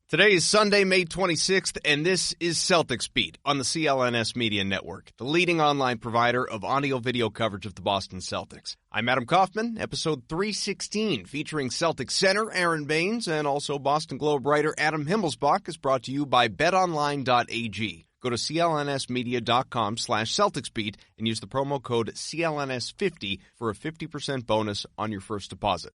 Today is Sunday, May 26th, and this is Celtics Beat on the CLNS Media Network, the leading online provider of audio-video coverage of the Boston Celtics. I'm Adam Kaufman, episode 316, featuring Celtics center Aron Baynes and also Boston Globe writer Adam Himmelsbach, is brought to you by betonline.ag. Go to clnsmedia.com/CelticsBeat and use the promo code CLNS50 for a 50% bonus on your first deposit.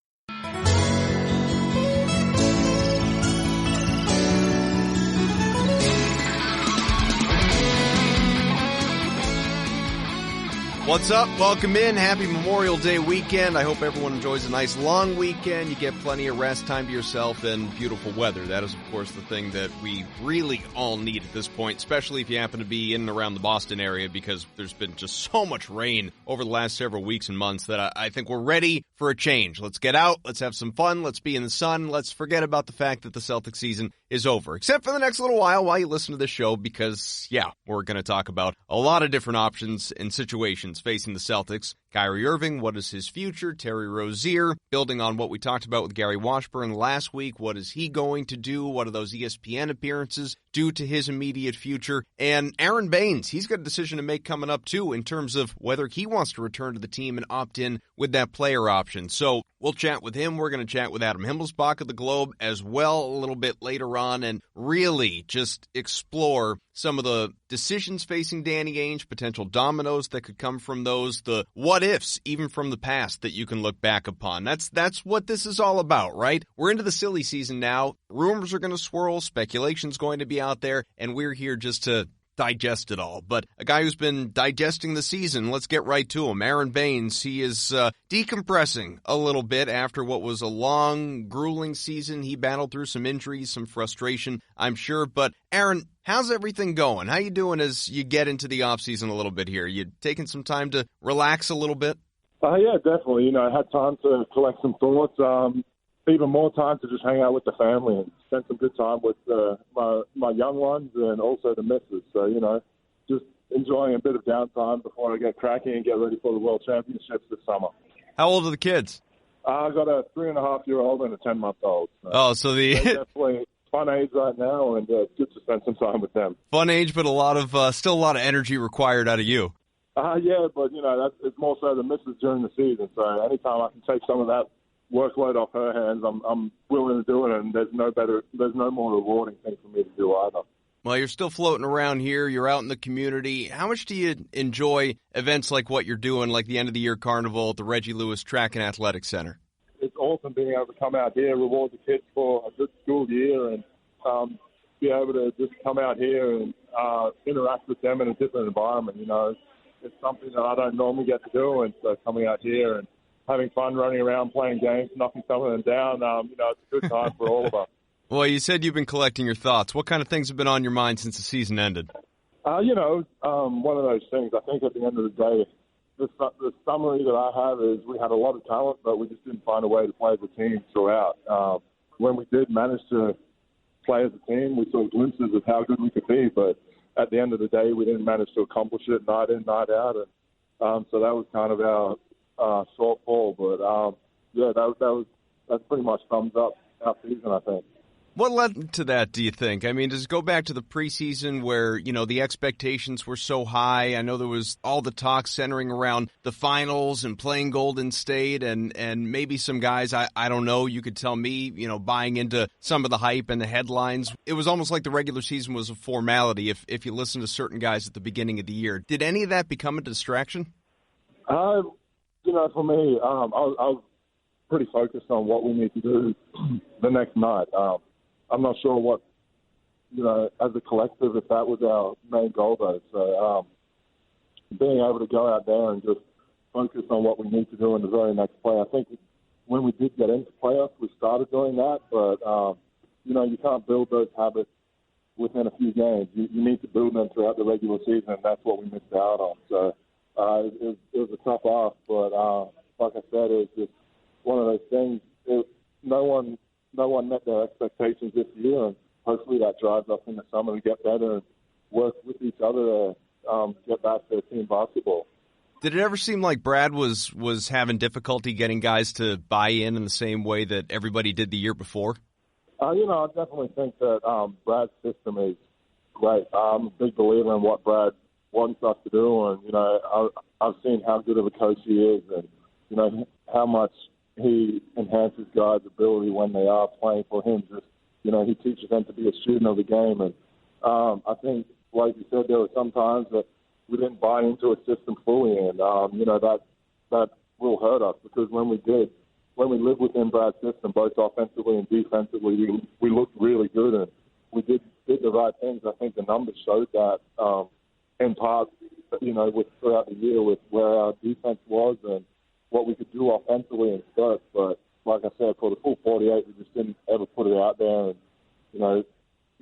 What's up? Welcome in. Happy Memorial Day weekend. I hope everyone enjoys a nice long weekend. You get plenty of rest, time to yourself, and beautiful weather. That is, of course, the thing that we really all need at this point, especially if you happen to be in and around the Boston area, because there's been just so much rain over the last several weeks and months that I think we're ready for a change. Let's get out. Let's have some fun. Let's be in the sun. Let's forget about the fact that the Celtics season is over, except for the next little while you listen to this show, because, we're going to talk about a lot of different options and situations facing the Celtics. Kyrie Irving, what is his future? Terry Rozier, building on what we talked about with Gary Washburn last week, what is he going to do? What are those ESPN appearances do to his immediate future? And Aron Baynes, he's got a decision to make coming up too in terms of whether he wants to return to the team and opt in with that player option. So we'll chat with him. We're going to chat with Adam Himmelsbach of the Globe as well a little bit later on and really just explore some of the decisions facing Danny Ainge, potential dominoes that could come from those, the what-ifs, even from the past, that you can look back upon. That's what this is all about, right? We're into the silly season now. Rumors are going to swirl. Speculation's going to be out there, and we're here just to digest it all. But a guy who's been digesting the season, let's get right to him. Aron Baynes, he is decompressing a little bit after what was a long, grueling season. He battled through some injuries, some frustration, I'm sure. But Aron, how's everything going? How you doing as you get into the offseason a little bit here? You taking some time to relax a little bit? Yeah, definitely. I had time to collect some thoughts. Even more time to just hang out with the family and spend some good time with my young ones and also the missus. So, just enjoying a bit of downtime before I get cracking and get ready for the World Championships this summer. How old are the kids? I've got a 3.5-year-old and a 10-month-old. So the definitely fun age right now, and it's good to spend some time with them. Fun age, but still a lot of energy required out of you. Yeah, but it's more so the missus during the season. So anytime I can take some of that workload off her hands, I'm willing to do it, and there's no more rewarding thing for me to do either. Well, you're still floating around here. You're out in the community. How much do you enjoy events like what you're doing, like the end-of-the-year carnival at the Reggie Lewis Track and Athletic Center? It's awesome being able to come out here, reward the kids for a good school year, and be able to just come out here and interact with them in a different environment. It's something that I don't normally get to do, and so coming out here and having fun, running around, playing games, knocking some of them down, it's a good time for all of us. Well, you said you've been collecting your thoughts. What kind of things have been on your mind since the season ended? One of those things. I think at the end of the day, the summary that I have is we had a lot of talent, but we just didn't find a way to play as a team throughout. When we did manage to play as a team, we saw glimpses of how good we could be, but at the end of the day, we didn't manage to accomplish it night in, night out. And so that was kind of our shortfall. But, that pretty much sums up our season, I think. What led to that, do you think? I mean, does it go back to the preseason where, the expectations were so high? I know there was all the talk centering around the finals and playing Golden State and maybe some guys, I don't know, you could tell me, buying into some of the hype and the headlines. It was almost like the regular season was a formality if you listen to certain guys at the beginning of the year. Did any of that become a distraction? For me, I was pretty focused on what we need to do the next night. I'm not sure what, as a collective, if that was our main goal, though. So being able to go out there and just focus on what we need to do in the very next play. I think when we did get into playoffs, we started doing that. But, you can't build those habits within a few games. You need to build them throughout the regular season, and that's what we missed out on. So it was a tough ask. But like I said, it was just one of those things. No one met their expectations this year, and hopefully that drives us in the summer to get better and work with each other to get back to team basketball. Did it ever seem like Brad was having difficulty getting guys to buy in the same way that everybody did the year before? I definitely think that Brad's system is great. I'm a big believer in what Brad wants us to do, and, I've seen how good of a coach he is and, how much he enhances guys' ability when they are playing for him. Just, he teaches them to be a student of the game. And I think, like you said, there were some times that we didn't buy into a system fully, and, that will hurt us because when we lived within Brad's system, both offensively and defensively, we looked really good and we did the right things. I think the numbers showed that in part, throughout the year with where our defense was and what we could do offensively in spurts. But like I said, for the full 48, we just didn't ever put it out there and,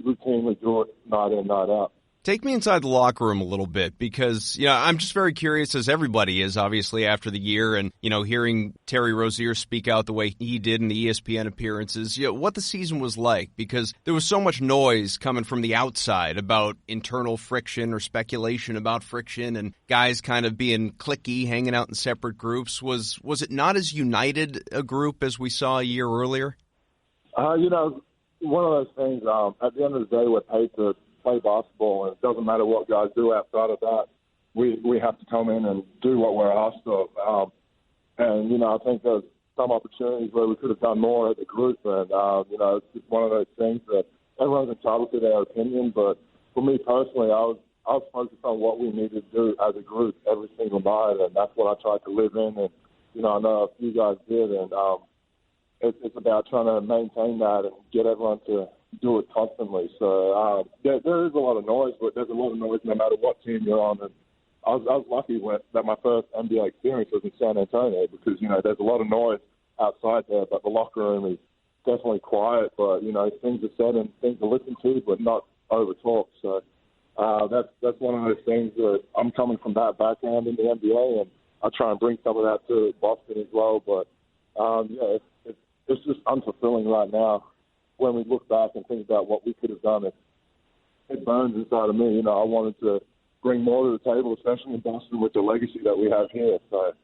routinely do it night in, night out. Take me inside the locker room a little bit because, I'm just very curious, as everybody is, obviously, after the year and, hearing Terry Rozier speak out the way he did in the ESPN appearances, what the season was like because there was so much noise coming from the outside about internal friction or speculation about friction and guys kind of being cliquey, hanging out in separate groups. Was it not as united a group as we saw a year earlier? One of those things, at the end of the day, we're paid to play basketball, and it doesn't matter what guys do outside of that. We have to come in and do what we're asked of. And, I think there's some opportunities where we could have done more as a group. And, it's just one of those things that everyone's entitled to their opinion. But for me personally, I was focused on what we needed to do as a group every single night, and that's what I tried to live in. And, I know a few guys did, and it's about trying to maintain that and get everyone to do it constantly. So there is a lot of noise, but there's a lot of noise no matter what team you're on. And I was lucky that my first NBA experience was in San Antonio because, there's a lot of noise outside there, but the locker room is definitely quiet. But, things are said and things are listened to, but not over-talked. So that's one of those things that I'm coming from that background in the NBA, and I try and bring some of that to Boston as well. But, it's just unfulfilling right now. When we look back and think about what we could have done, it burns inside of me. I wanted to bring more to the table, especially in Boston with the legacy that we have here. So,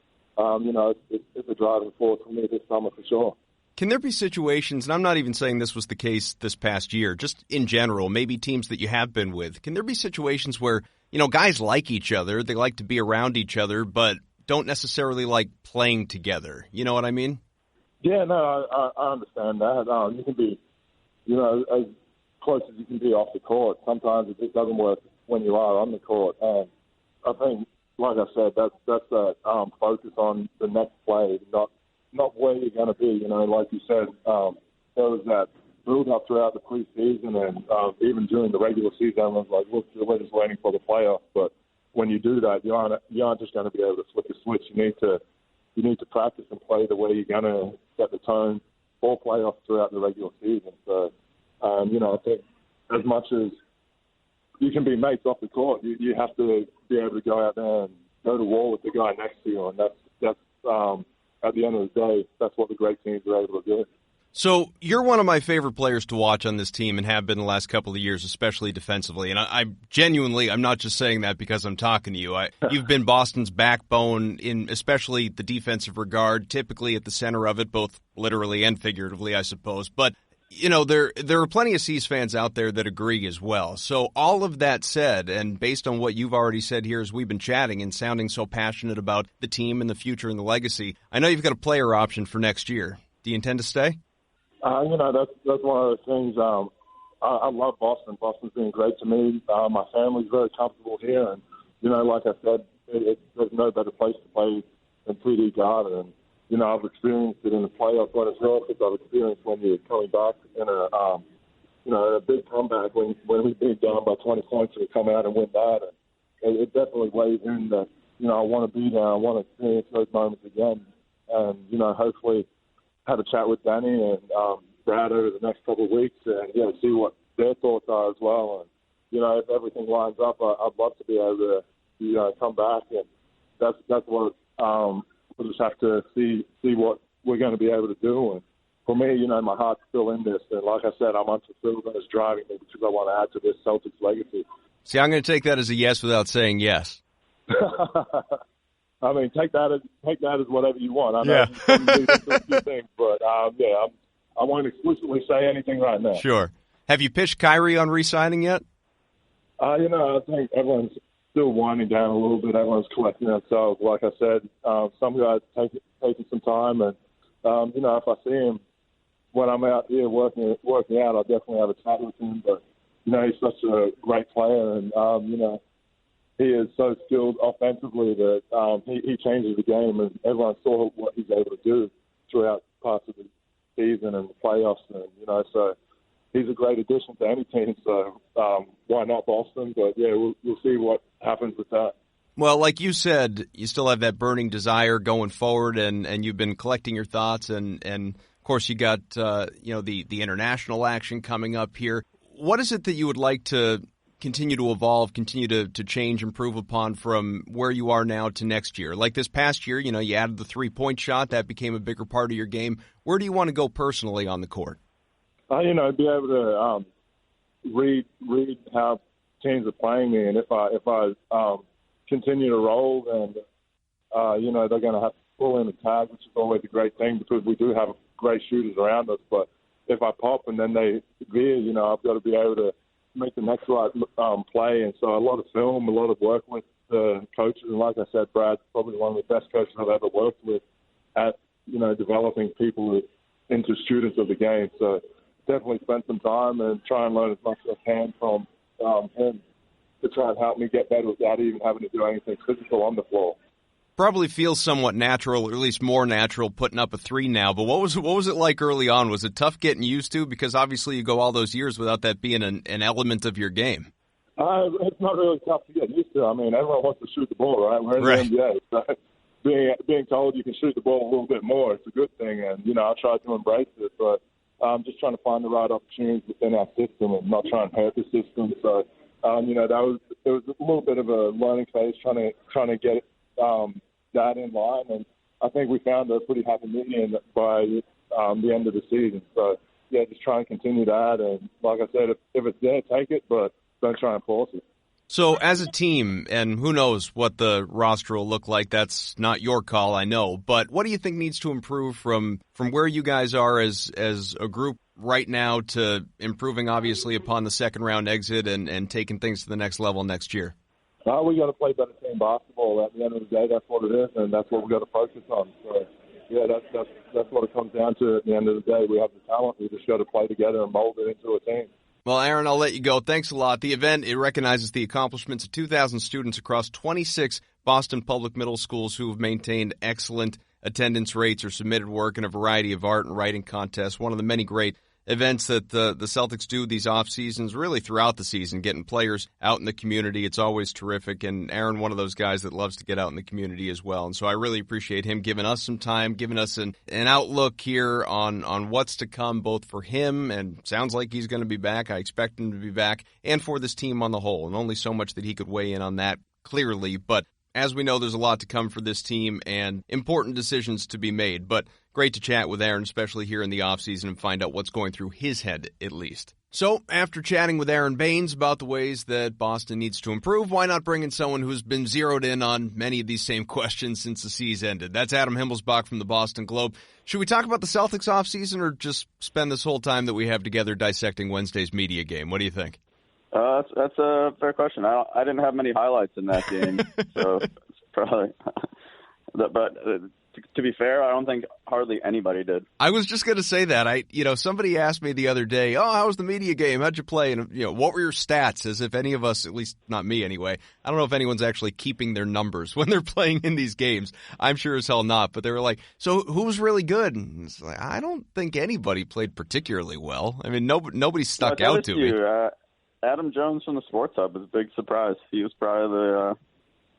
it's a driving force for me this summer for sure. Can there be situations, and I'm not even saying this was the case this past year, just in general, maybe teams that you have been with, can there be situations where, guys like each other, they like to be around each other, but don't necessarily like playing together? You know what I mean? Yeah, no, I understand that. You can be as close as you can be off the court. Sometimes it just doesn't work when you are on the court. And I think, like I said, that's a focus on the next play, not where you're going to be. Like you said, there was that build-up throughout the preseason and even during the regular season, everyone's like, look, we're just waiting for the playoffs. But when you do that, you aren't just going to be able to flick a switch. You need to practice and play the way you're going to set the tone for playoffs throughout the regular season. So, I think as much as you can be mates off the court, you have to be able to go out there and go to war with the guy next to you. And that's at the end of the day, that's what the great teams are able to do. So you're one of my favorite players to watch on this team and have been the last couple of years, especially defensively. And I genuinely, I'm not just saying that because I'm talking to you. You've been Boston's backbone in especially the defensive regard, typically at the center of it, both literally and figuratively, I suppose. But, there are plenty of C's fans out there that agree as well. So all of that said, and based on what you've already said here as we've been chatting and sounding so passionate about the team and the future and the legacy, I know you've got a player option for next year. Do you intend to stay? That's one of those things. I love Boston. Boston's been great to me. My family's very comfortable here. And, like I said, there's no better place to play than TD Garden. And, I've experienced it in the playoffs when it's real, because I've experienced when you're coming back in a big comeback when we beat down by 20 points and we come out and win that. And it definitely weighs in that, I want to be there. I want to experience those moments again. And, hopefully have a chat with Danny and Brad over the next couple of weeks and, see what their thoughts are as well. And, if everything lines up, I'd love to be able to, come back. And that's what we'll just have to see what we're going to be able to do. And for me, my heart's still in this. And like I said, I'm unfulfilled and it's driving me because I want to add to this Celtics legacy. See, I'm going to take that as a yes without saying yes. I mean, take that as whatever you want. I know you do a few things, but I won't explicitly say anything right now. Sure. Have you pitched Kyrie on re-signing yet? I think everyone's still winding down a little bit. Everyone's collecting themselves. Like I said, some guys taking some time, and if I see him when I'm out here working out, I'll definitely have a chat with him. But he's such a great player, and he is so skilled offensively that he changes the game, and everyone saw what he's able to do throughout parts of the season and the playoffs, and so he's a great addition to any team. So why not Boston? But yeah, we'll see what happens with that. Well, like you said, you still have that burning desire going forward, and you've been collecting your thoughts, and of course you got the international action coming up here. What is it that you would like to continue to evolve, continue to change, improve upon from where you are now to next year? Like this past year, you added the 3-point shot. That became a bigger part of your game. Where do you want to go personally on the court? Be able to read how teams are playing me, and if I continue to roll, then they're going to have to pull in the tag, which is always a great thing because we do have great shooters around us. But if I pop and then they veer, I've got to be able to make the next right play. And so a lot of film, a lot of work with the coaches. And like I said, Brad's probably one of the best coaches I've ever worked with at, developing people into students of the game. So definitely spend some time and try and learn as much as I can from him to try and help me get better without even having to do anything physical on the floor. Probably feels somewhat natural, or at least more natural, putting up a 3 now. But what was it like early on? Was it tough getting used to? Because obviously you go all those years without that being an element of your game. It's not really tough to get used to. I mean, everyone wants to shoot the ball, right? We're in the NBA. So being told you can shoot the ball a little bit more, it's a good thing. And, I try to embrace it. But just trying to find the right opportunities within our system and not trying to hurt the system. So, it was a little bit of a learning phase trying to get that in line, and I think we found a pretty happy medium by the end of the season. So, yeah, just try and continue that, and like I said, if it's there, take it, but don't try and force it. So, as a team, and who knows what the roster will look like, that's not your call, I know, but what do you think needs to improve from where you guys are as a group right now to improving, obviously, upon the second-round exit and taking things to the next level next year? We got to play better team basketball. At the end of the day, that's what it is, and that's what we got to focus on. So, yeah, that's what it comes down to. At the end of the day, we have the talent. We just got to play together and mold it into a team. Well, Aron, I'll let you go. Thanks a lot. The event, it recognizes the accomplishments of 2,000 students across 26 Boston public middle schools who have maintained excellent attendance rates or submitted work in a variety of art and writing contests. One of the many great events that the Celtics do these off seasons, really throughout the season, getting players out in the community. It's always terrific. And Aron, one of those guys that loves to get out in the community as well. And so I really appreciate him giving us some time, giving us an outlook here on what's to come, both for him, and sounds like he's going to be back. I expect him to be back, and for this team on the whole. And only so much that he could weigh in on that clearly. But as we know, there's a lot to come for this team and important decisions to be made. But great to chat with Aron, especially here in the offseason, and find out what's going through his head, at least. So, after chatting with Aron Baynes about the ways that Boston needs to improve, why not bring in someone who's been zeroed in on many of these same questions since the season ended? That's Adam Himmelsbach from the Boston Globe. Should we talk about the Celtics offseason, or just spend this whole time that we have together dissecting Wednesday's media game? What do you think? That's a fair question. I didn't have many highlights in that game, so it's probably. But to be fair, I don't think hardly anybody did. I was just going to say that. Somebody asked me the other day, "Oh, how was the media game? How'd you play?" And what were your stats? As if any of us, at least not me anyway. I don't know if anyone's actually keeping their numbers when they're playing in these games. I'm sure as hell not. But they were like, "So who was really good?" And it's like, I don't think anybody played particularly well. I mean, nobody stuck out to me. Adam Jones from the Sports Hub was a big surprise. He was probably the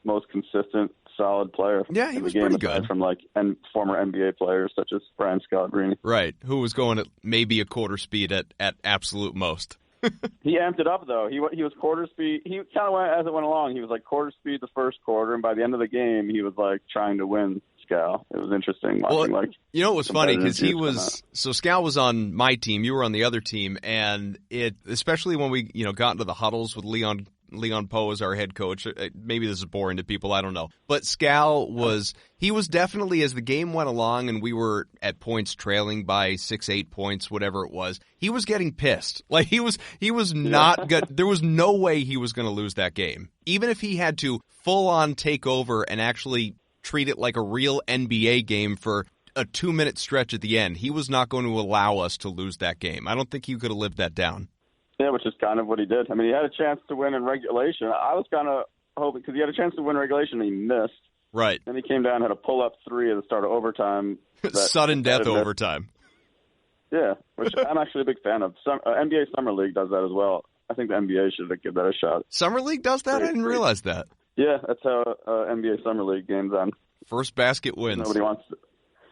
most consistent, solid player. Yeah, he was pretty good. From and former NBA players such as Brian Scalabrine. Right, who was going at maybe a quarter speed at absolute most. He amped it up, though. He was quarter speed. He kind of went as it went along. He was like quarter speed the first quarter, and by the end of the game, he was like trying to win Scal. It was interesting watching. Well, it was funny because Scal was on my team. You were on the other team, and especially when we got into the huddles with Leon Leon Poe as our head coach. Maybe this is boring to people, I don't know. But Scal was definitely, as the game went along and we were at points trailing by 6, 8 points, whatever it was, he was getting pissed. Like he was not good. There was no way he was going to lose that game. Even if he had to full on take over and actually treat it like a real NBA game for a 2-minute stretch at the end, he was not going to allow us to lose that game. I don't think he could have lived that down. Yeah, which is kind of what he did. I mean, he had a chance to win in regulation. I was kind of hoping, because he had a chance to win regulation and he missed. Right. Then he came down and had a pull-up three at the start of overtime. Sudden death overtime. Yeah, which I'm actually a big fan of. NBA Summer League does that as well. I think the NBA should give that a shot. Summer League does that? I didn't realize that. Yeah, that's how NBA Summer League games end. First basket wins. Nobody wants to.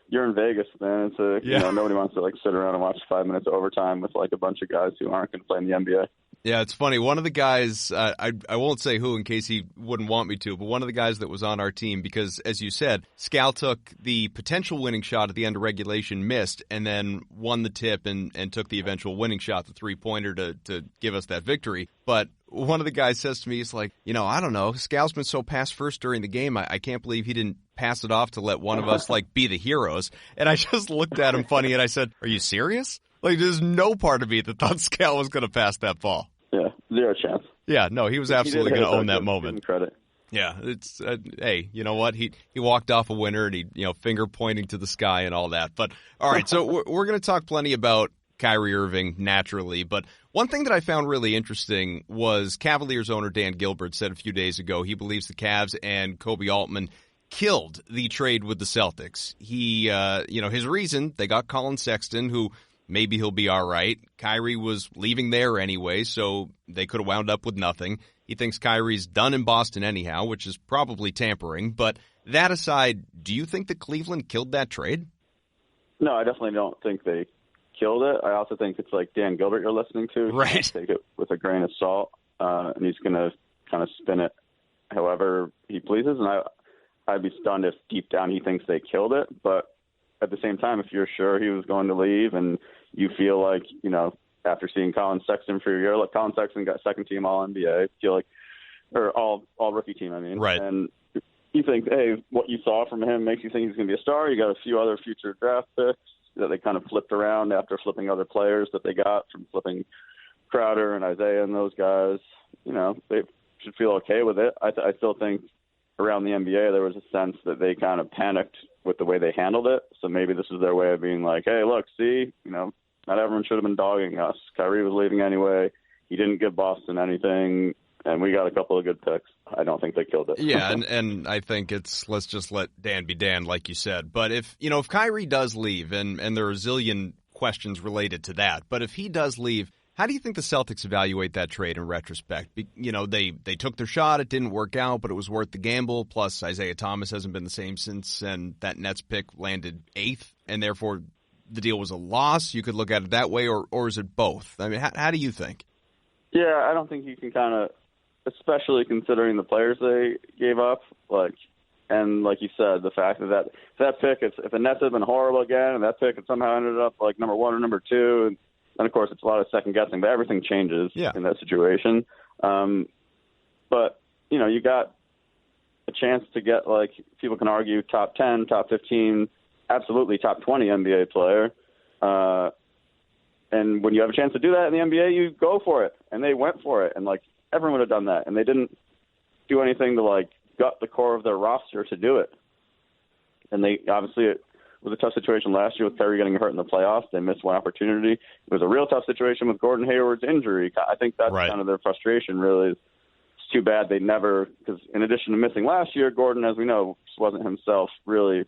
You're in Vegas, man. Nobody wants to sit around and watch 5 minutes of overtime with a bunch of guys who aren't going to play in the NBA. Yeah, it's funny. One of the guys, I won't say who in case he wouldn't want me to, but one of the guys that was on our team, because as you said, Scal took the potential winning shot at the end of regulation, missed, and then won the tip and took the eventual winning shot, the three-pointer to give us that victory. But one of the guys says to me, he's like, I don't know, Scal's been so pass first during the game, I can't believe he didn't pass it off to let one of us be the heroes. And I just looked at him funny and I said, are you serious? There's no part of me that thought Scal was going to pass that ball. Yeah, zero chance. Yeah, no, he was absolutely going to own that moment. Credit. Yeah, it's hey, you know what? He walked off a winner and he finger pointing to the sky and all that. But all right, so we're going to talk plenty about Kyrie Irving naturally, but one thing that I found really interesting was Cavaliers owner Dan Gilbert said a few days ago he believes the Cavs and Kobe Altman killed the trade with the Celtics. He, his reason, they got Colin Sexton, who maybe he'll be all right. Kyrie was leaving there anyway, so they could have wound up with nothing. He thinks Kyrie's done in Boston anyhow, which is probably tampering. But that aside, do you think that Cleveland killed that trade? No, I definitely don't think they killed it. I also think it's like Dan Gilbert you're listening to. Right. Take it with a grain of salt, and he's going to kind of spin it however he pleases. And I'd be stunned if deep down he thinks they killed it. But at the same time, if you're sure he was going to leave and you feel like, after seeing Colin Sexton for a year, like Colin Sexton got second team All NBA, or all rookie team, Right. And you think, hey, what you saw from him makes you think he's going to be a star. You got a few other future draft picks that they kind of flipped around after flipping other players that they got from flipping Crowder and Isaiah and those guys. They should feel okay with it. I still think around the NBA there was a sense that they kind of panicked with the way they handled it. So maybe this is their way of being like, hey, look, see, not everyone should have been dogging us. Kyrie was leaving anyway. He didn't give Boston anything, and we got a couple of good picks. I don't think they killed it. Yeah, and I think let's just let Dan be Dan, like you said. But if Kyrie does leave, and there are a zillion questions related to that, but if he does leave, how do you think the Celtics evaluate that trade in retrospect? They took their shot, it didn't work out, but it was worth the gamble. Plus, Isaiah Thomas hasn't been the same since, and that Nets pick landed 8th, and therefore the deal was a loss. You could look at it that way, or is it both? I mean, how do you think? Yeah, I don't think you can kind of, especially considering the players they gave up, and like you said, the fact that pick, if the Nets had been horrible again, and that pick had somehow ended up number 1 or number 2, and of course it's a lot of second guessing, but everything changes in that situation. But you got a chance to get people can argue top 10, top 15. Absolutely top 20 NBA player. And when you have a chance to do that in the NBA, you go for it. And they went for it. And, everyone would have done that. And they didn't do anything to, gut the core of their roster to do it. And they obviously, it was a tough situation last year with Kyrie getting hurt in the playoffs. They missed one opportunity. It was a real tough situation with Gordon Hayward's injury. I think that's kind of their frustration, really. It's too bad they never, because in addition to missing last year, Gordon, as we know, just wasn't himself really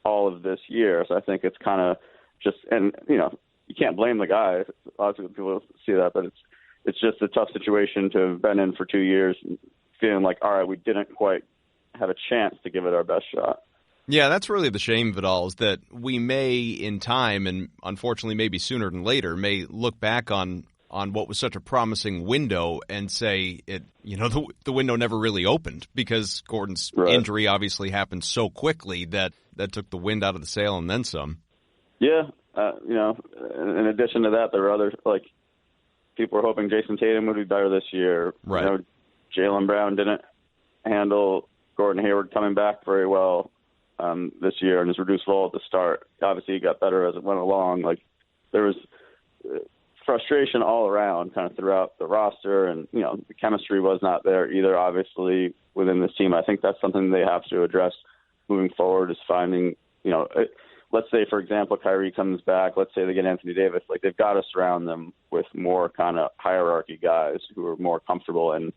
all of this year. So I think it's kind of just, and you can't blame the guy. A lot of people see that, but it's just a tough situation to have been in for 2 years, feeling like, all right, we didn't quite have a chance to give it our best shot. Yeah, that's really the shame of it all, is that we may in time, and unfortunately maybe sooner than later, may look back on what was such a promising window and say the window never really opened, because Gordon's injury obviously happened so quickly that took the wind out of the sail and then some. Yeah, in addition to that, there were other people were hoping Jason Tatum would be better this year. Right. Jaylen Brown didn't handle Gordon Hayward coming back very well this year in his reduced role at the start. Obviously, he got better as it went along. Like, there was frustration all around kind of throughout the roster, and, you know, the chemistry was not there either, obviously, within this team. I think that's something they have to address moving forward, is finding, you know, let's say, for example, Kyrie comes back. Let's say they get Anthony Davis. Like, they've got to surround them with more kind of hierarchy guys who are more comfortable in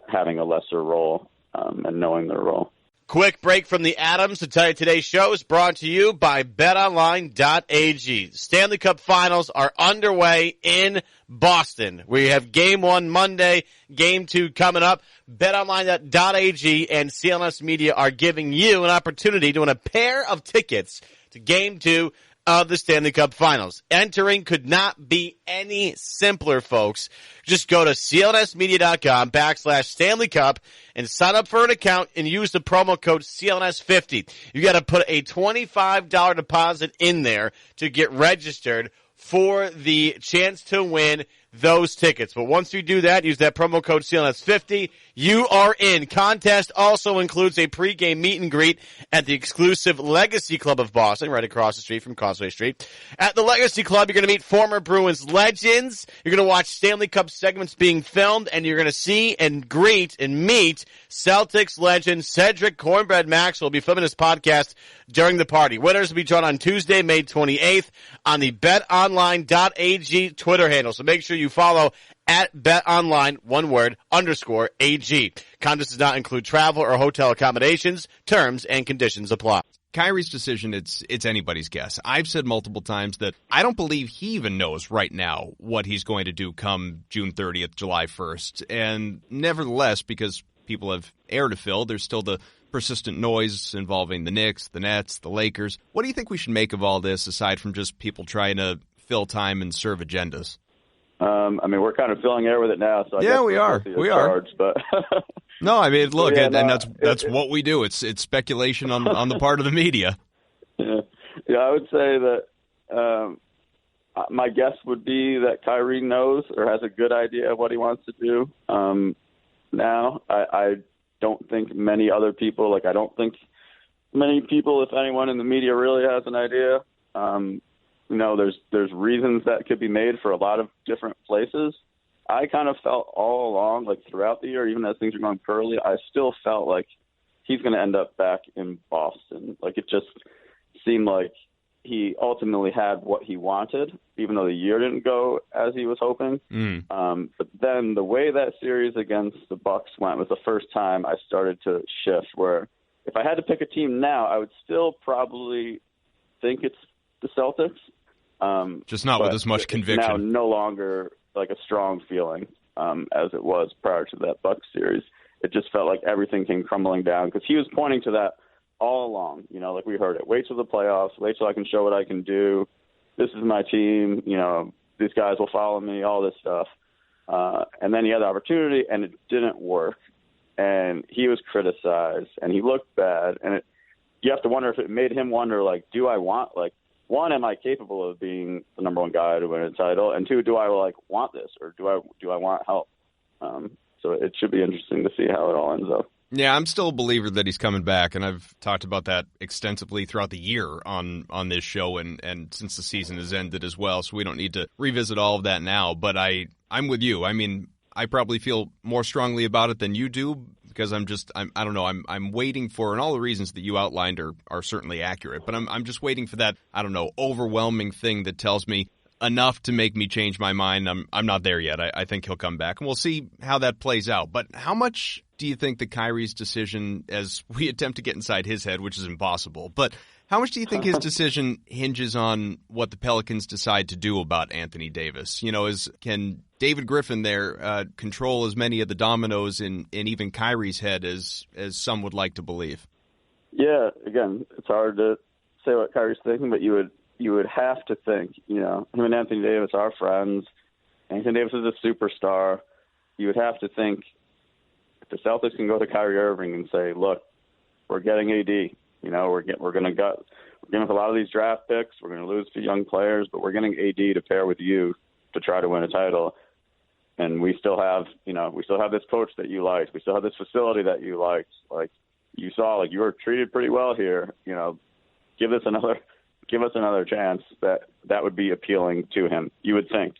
having a lesser role and knowing their role. Quick break from the Adams to tell you today's show is brought to you by BetOnline.ag. Stanley Cup Finals are underway in Boston. We have Game 1 Monday, Game 2 coming up. BetOnline.ag and CLNS Media are giving you an opportunity to win a pair of tickets to Game 2 of the Stanley Cup Finals. Entering could not be any simpler, folks. Just go to clnsmedia.com/Stanley Cup and sign up for an account and use the promo code CLNS50. You got to put a $25 deposit in there to get registered for the chance to win those tickets. But once you do that, use that promo code CLNS50, you are in. Contest also includes a pregame meet and greet at the exclusive Legacy Club of Boston, right across the street from Causeway Street. At the Legacy Club, you're going to meet former Bruins legends. You're going to watch Stanley Cup segments being filmed, and you're going to see and greet and meet Celtics legend Cedric Cornbread Maxwell. Will be filming this podcast during the party. Winners will be drawn on Tuesday, May 28th on the BetOnline.ag Twitter handle. So make sure you follow at BetOnline, one word, _AG. Contest does not include travel or hotel accommodations. Terms and conditions apply. Kyrie's decision, it's anybody's guess. I've said multiple times that I don't believe he even knows right now what he's going to do come June 30th, July 1st. And nevertheless, because people have air to fill, there's still the persistent noise involving the Knicks, the Nets, the Lakers. What do you think we should make of all this, aside from just people trying to fill time and serve agendas? I mean, we're kind of filling air with it now. So I yeah, guess we are. We are. But no, I mean, look, yeah, and that's what we do. It's speculation on the part of the media. Yeah, I would say that my guess would be that Kyrie knows or has a good idea of what he wants to do. Now, I don't think many other people, I don't think many people, if anyone in the media, really has an idea. You know, there's reasons that could be made for a lot of different places. I kind of felt all along, throughout the year, even as things are going poorly, I still felt like he's going to end up back in Boston. It just seemed like he ultimately had what he wanted, even though the year didn't go as he was hoping. But then the way that series against the Bucks went was the first time I started to shift, where if I had to pick a team now, I would still probably think it's the Celtics. Just not with as much conviction. Now no longer a strong feeling as it was prior to that Bucks series. It just felt like everything came crumbling down because he was pointing to that all along. You know, we heard it. Wait till the playoffs. Wait till I can show what I can do. This is my team. You know, these guys will follow me, all this stuff. And then he had the opportunity, and it didn't work. And he was criticized, and he looked bad. And you have to wonder if it made him wonder, do I want, one, am I capable of being the number one guy to win a title? And two, do I want this, or do I want help? So it should be interesting to see how it all ends up. Yeah, I'm still a believer that he's coming back, and I've talked about that extensively throughout the year on this show and since the season has ended as well, so we don't need to revisit all of that now. But I'm with you. I mean, I probably feel more strongly about it than you do because I don't know, I'm waiting for, and all the reasons that you outlined are certainly accurate, but I'm just waiting for that, I don't know, overwhelming thing that tells me enough to make me change my mind. I'm not there yet. I think he'll come back, and we'll see how that plays out. But how much do you think that Kyrie's decision, as we attempt to get inside his head, which is impossible, but how much do you think his decision hinges on what the Pelicans decide to do about Anthony Davis? You know, can David Griffin there control as many of the dominoes in even Kyrie's head as some would like to believe? Yeah, again, it's hard to say what Kyrie's thinking, but you would have to think, him and Anthony Davis are friends. Anthony Davis is a superstar. You would have to think if the Celtics can go to Kyrie Irving and say, look, we're getting AD. We're going to give a lot of these draft picks. We're going to lose to young players, but we're getting AD to pair with you to try to win a title. and we still have this coach that you liked. We still have this facility that you liked. Like, you saw, like, you were treated pretty well here. You know, give us another chance. That would be appealing to him, you would think.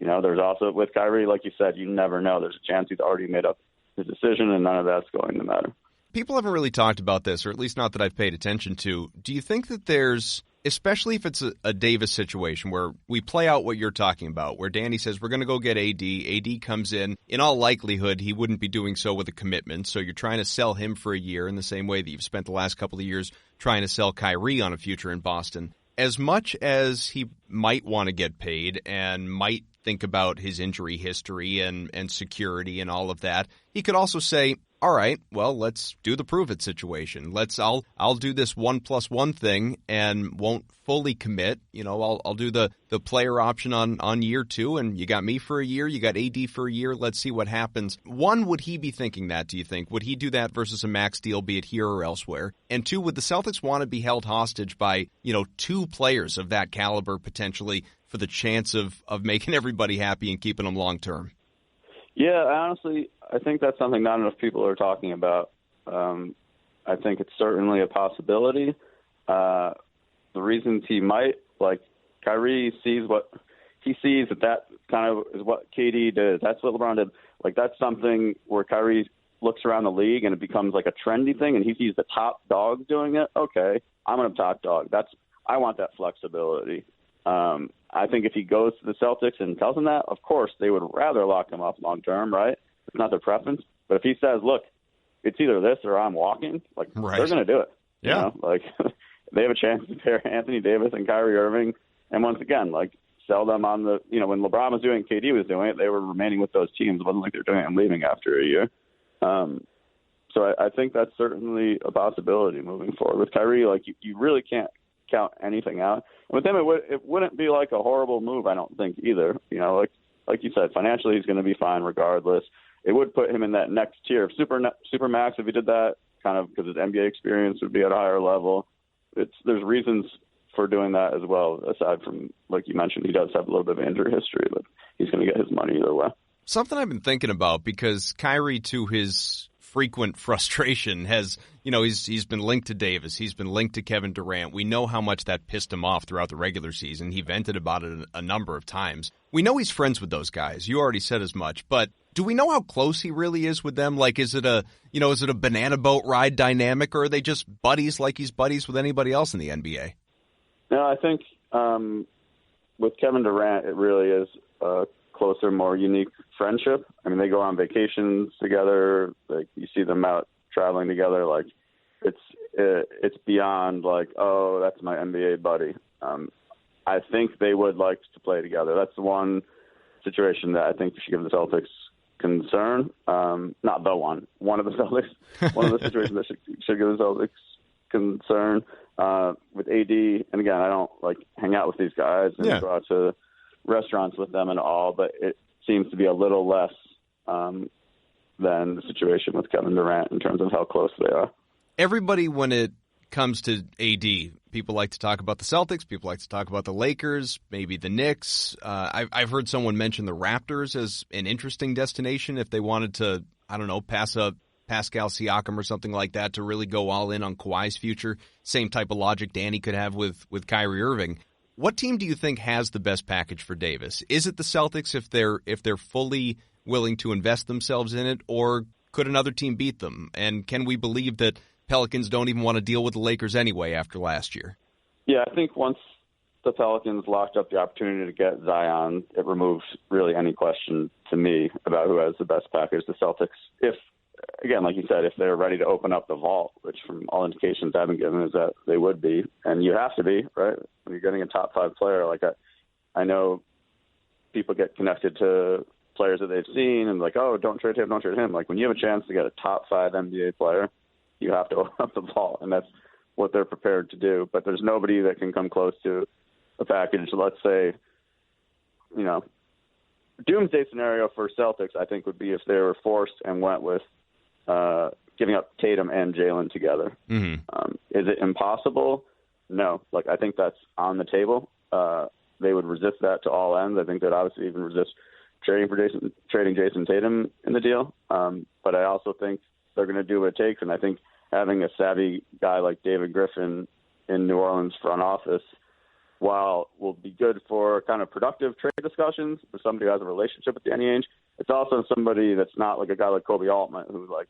You know, there's also with Kyrie, like you said, you never know. There's a chance he's already made up his decision, and none of that's going to matter. People haven't really talked about this, or at least not that I've paid attention to. Do you think that there's, especially if it's a Davis situation where we play out what you're talking about, where Danny says we're going to go get AD, AD comes in all likelihood he wouldn't be doing so with a commitment, so you're trying to sell him for a year in the same way that you've spent the last couple of years trying to sell Kyrie on a future in Boston. As much as he might want to get paid and might think about his injury history and security and all of that, he could also say, all right, well, let's do the prove it situation. I'll do this 1+1 thing and won't fully commit. You know, I'll do the player option on year 2, and you got me for a year, you got AD for a year. Let's see what happens. 1, would he be thinking that, do you think? Would he do that versus a max deal, be it here or elsewhere? And 2, would the Celtics want to be held hostage by, 2 players of that caliber potentially for the chance of making everybody happy and keeping them long term? Yeah, honestly, I think that's something not enough people are talking about. I think it's certainly a possibility. The reasons he might, like, Kyrie sees that kind of is what KD did. That's what LeBron did. Like, that's something where Kyrie looks around the league and it becomes like a trendy thing, and he sees the top dogs doing it. Okay, I'm a top dog. I want that flexibility. I think if he goes to the Celtics and tells them that, of course, they would rather lock him up long term, right? It's not their preference. But if he says, look, it's either this or I'm walking, like, right, they're going to do it. Yeah. You know? Like, they have a chance to pair Anthony Davis and Kyrie Irving. And once again, like, sell them on the, when LeBron was doing it, KD was doing it, they were remaining with those teams. It wasn't like they're doing it and leaving after a year. So I think that's certainly a possibility moving forward. With Kyrie, like, you really can't count anything out. And with him, it wouldn't be like a horrible move, I don't think, either. Like you said, financially he's going to be fine regardless. It would put him in that next tier of super max if he did that, kind of because his NBA experience would be at a higher level. There's reasons for doing that as well, aside from, like you mentioned, he does have a little bit of injury history, but he's going to get his money either way. Something I've been thinking about, because Kyrie, to his frequent frustration, has, he's been linked to Davis. He's been linked to Kevin Durant. We know how much that pissed him off throughout the regular season. He vented about it a number of times. We know he's friends with those guys. You already said as much, but do we know how close he really is with them? Like, is it a banana boat ride dynamic, or are they just buddies like he's buddies with anybody else in the NBA? No, I think with Kevin Durant, it really is a closer, more unique friendship. I mean, they go on vacations together. Like, you see them out traveling together. Like, it's beyond like, oh, that's my NBA buddy. I think they would like to play together. That's the one situation that I think should give the Celtics concern. Not the one. One of the Celtics. One of the situations that should give the Celtics concern. With AD, and again, I don't like hang out with these guys and go out to restaurants with them and all, but it seems to be a little less than the situation with Kevin Durant in terms of how close they are. Everybody, when it comes to AD, people like to talk about the Celtics, people like to talk about the Lakers, maybe the Knicks. I've heard someone mention the Raptors as an interesting destination if they wanted to, pass up Pascal Siakam or something like that to really go all in on Kawhi's future. Same type of logic Danny could have with Kyrie Irving. What team do you think has the best package for Davis? Is it the Celtics if they're fully willing to invest themselves in it, or could another team beat them? And can we believe that Pelicans don't even want to deal with the Lakers anyway after last year? Yeah, I think once the Pelicans locked up the opportunity to get Zion, it removes really any question to me about who has the best package. The Celtics, if, again, like you said, if they're ready to open up the vault, which from all indications I've been given is that they would be, and you have to be, right? When you're getting a top 5 player, like I know people get connected to players that they've seen and like, oh, don't trade him. Like, when you have a chance to get a top 5 NBA player, you have to open up the vault, and that's what they're prepared to do. But there's nobody that can come close to a package. Let's say, doomsday scenario for Celtics, I think, would be if they were forced and went with giving up Tatum and Jalen together. Mm-hmm. Is it impossible? No. Like, I think that's on the table. They would resist that to all ends. I think they'd obviously even resist trading Jason Tatum in the deal. But I also think they're going to do what it takes, and I think having a savvy guy like David Griffin in New Orleans front office, while will be good for kind of productive trade discussions for somebody who has a relationship with Danny Ainge, it's also somebody that's not like a guy like Kobe Altman who like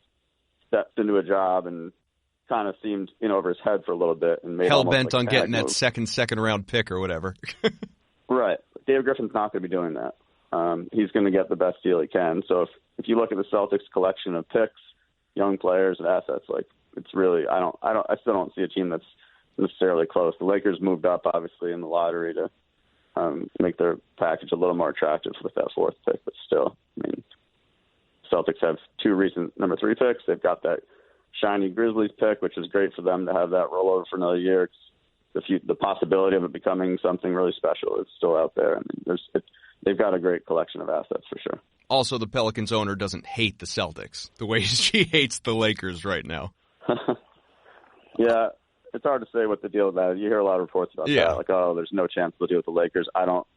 steps into a job and kind of seemed in over his head for a little bit and made hell-bent like on getting that move. second round pick or whatever. Right. David Griffin's not going to be doing that. He's going to get the best deal he can. So if you look at the Celtics collection of picks, young players and assets, like it's really I still don't see a team that's necessarily close. The Lakers moved up obviously in the lottery to make their package a little more attractive with that fourth pick, but still, I mean, Celtics have two recent number 3 picks. They've got that shiny Grizzlies pick, which is great for them to have that rollover for another year. The possibility of it becoming something really special is still out there. I mean, they've got a great collection of assets for sure. Also, the Pelicans owner doesn't hate the Celtics the way she hates the Lakers right now. Yeah, it's hard to say what the deal with that is. You hear a lot of reports about that, like, oh, there's no chance they'll deal with the Lakers. I don't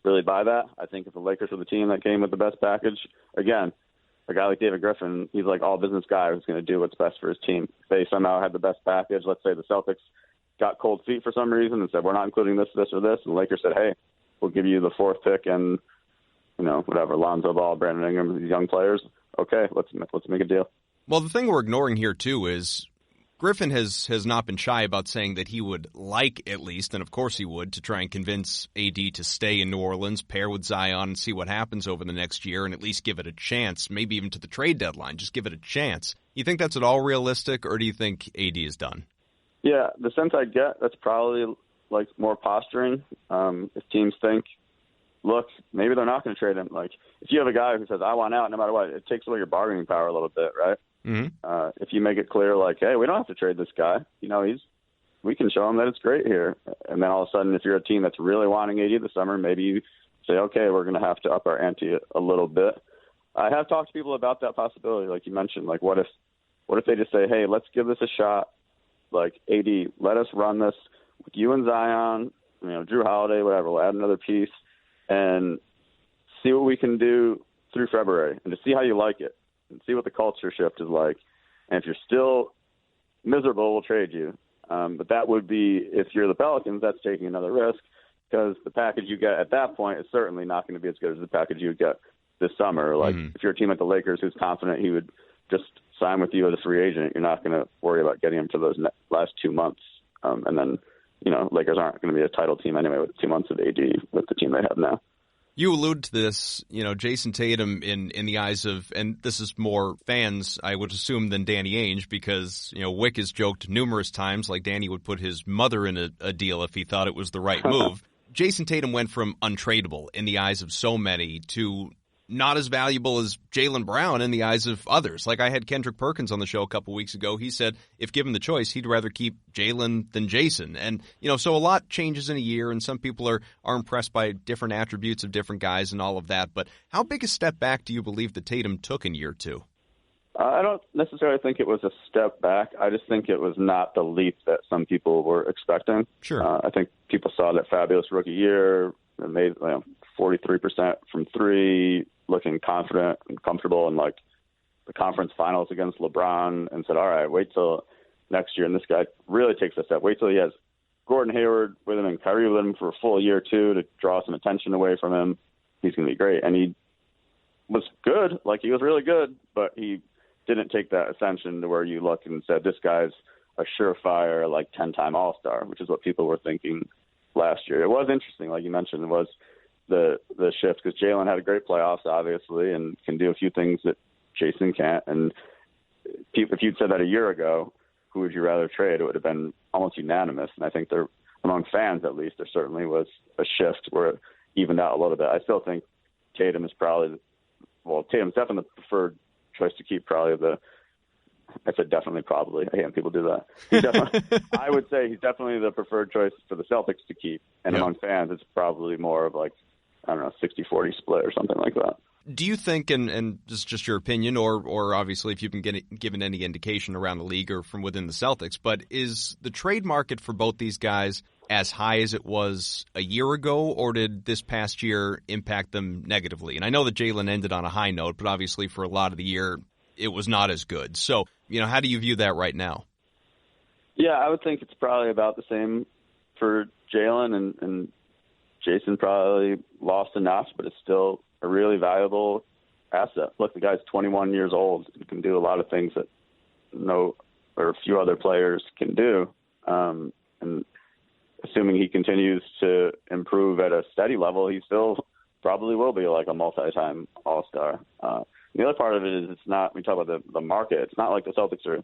really buy that. I think if the Lakers were the team that came with the best package, again, a guy like David Griffin, he's like all business guy who's going to do what's best for his team. If they somehow had the best package, let's say the Celtics got cold feet for some reason and said, we're not including this, or this, and the Lakers said, hey, we'll give you the 4th pick and, whatever, Lonzo Ball, Brandon Ingram, these young players. Okay, let's make a deal. Well, the thing we're ignoring here, too, is Griffin has not been shy about saying that he would like, at least, and of course he would, to try and convince AD to stay in New Orleans, pair with Zion, and see what happens over the next year, and at least give it a chance, maybe even to the trade deadline, just give it a chance. You think that's at all realistic, or do you think AD is done? Yeah, the sense I get, that's probably like more posturing. If teams think, look, maybe they're not going to trade him. Like, if you have a guy who says, I want out no matter what, it takes away your bargaining power a little bit, right? Mm-hmm. If you make it clear, like, hey, we don't have to trade this guy. We can show him that it's great here. And then all of a sudden, if you're a team that's really wanting AD this summer, maybe you say, okay, we're going to have to up our ante a little bit. I have talked to people about that possibility, like you mentioned. Like, what if they just say, hey, let's give this a shot. Like, AD, let us run this with you and Zion, Drew Holiday, whatever. We'll add another piece and see what we can do through February and to see how you like it and see what the culture shift is like. And if you're still miserable, we'll trade you. But that would be, if you're the Pelicans, that's taking another risk because the package you get at that point is certainly not going to be as good as the package you would get this summer. Like, if you're a team like the Lakers who's confident he would just sign with you as a free agent, you're not going to worry about getting him for those last 2 months. And then, Lakers aren't going to be a title team anyway with 2 months of AD with the team they have now. You allude to this, Jason Tatum in the eyes of, and this is more fans, I would assume, than Danny Ainge, because, Wick has joked numerous times like Danny would put his mother in a deal if he thought it was the right move. Jason Tatum went from untradeable in the eyes of so many to not as valuable as Jaylen Brown in the eyes of others. Like, I had Kendrick Perkins on the show a couple weeks ago. He said if given the choice, he'd rather keep Jaylen than Jason. And, so a lot changes in a year, and some people are impressed by different attributes of different guys and all of that. But how big a step back do you believe that Tatum took in year 2? I don't necessarily think it was a step back. I just think it was not the leap that some people were expecting. Sure. I think people saw that fabulous rookie year, made 43% from 3, looking confident and comfortable in like the conference finals against LeBron, and said, all right, wait till next year. And this guy really takes a step. Wait till he has Gordon Hayward with him and Kyrie with him for a full year 2 to draw some attention away from him. He's going to be great. And he was good. Like, he was really good, but he didn't take that ascension to where you look and said, this guy's a surefire, like 10-time All-Star, which is what people were thinking last year. It was interesting. Like you mentioned, it was the shift because Jaylen had a great playoffs, obviously, and can do a few things that Jason can't. And if you'd said that a year ago, who would you rather trade? It would have been almost unanimous. And I think there, among fans at least, there certainly was a shift where it evened out a little bit. I still think Tatum is probably, Tatum's definitely the preferred choice to keep. I said definitely, probably. I hate when people do that. I would say he's definitely the preferred choice for the Celtics to keep. And among fans, it's probably more of like, I don't know, 60-40 split or something like that. Do you think, and this is just your opinion, or obviously if you've been given any indication around the league or from within the Celtics, but is the trade market for both these guys as high as it was a year ago, or did this past year impact them negatively? And I know that Jalen ended on a high note, but obviously for a lot of the year, it was not as good. So, how do you view that right now? Yeah, I would think it's probably about the same for Jalen, and Jason probably lost a notch, but it's still a really valuable asset. Look, the guy's 21 years old. He can do a lot of things that a few other players can do. And assuming he continues to improve at a steady level, he still probably will be like a multi-time All-Star. The other part of it is it's not, we talk about the market, it's not like the Celtics are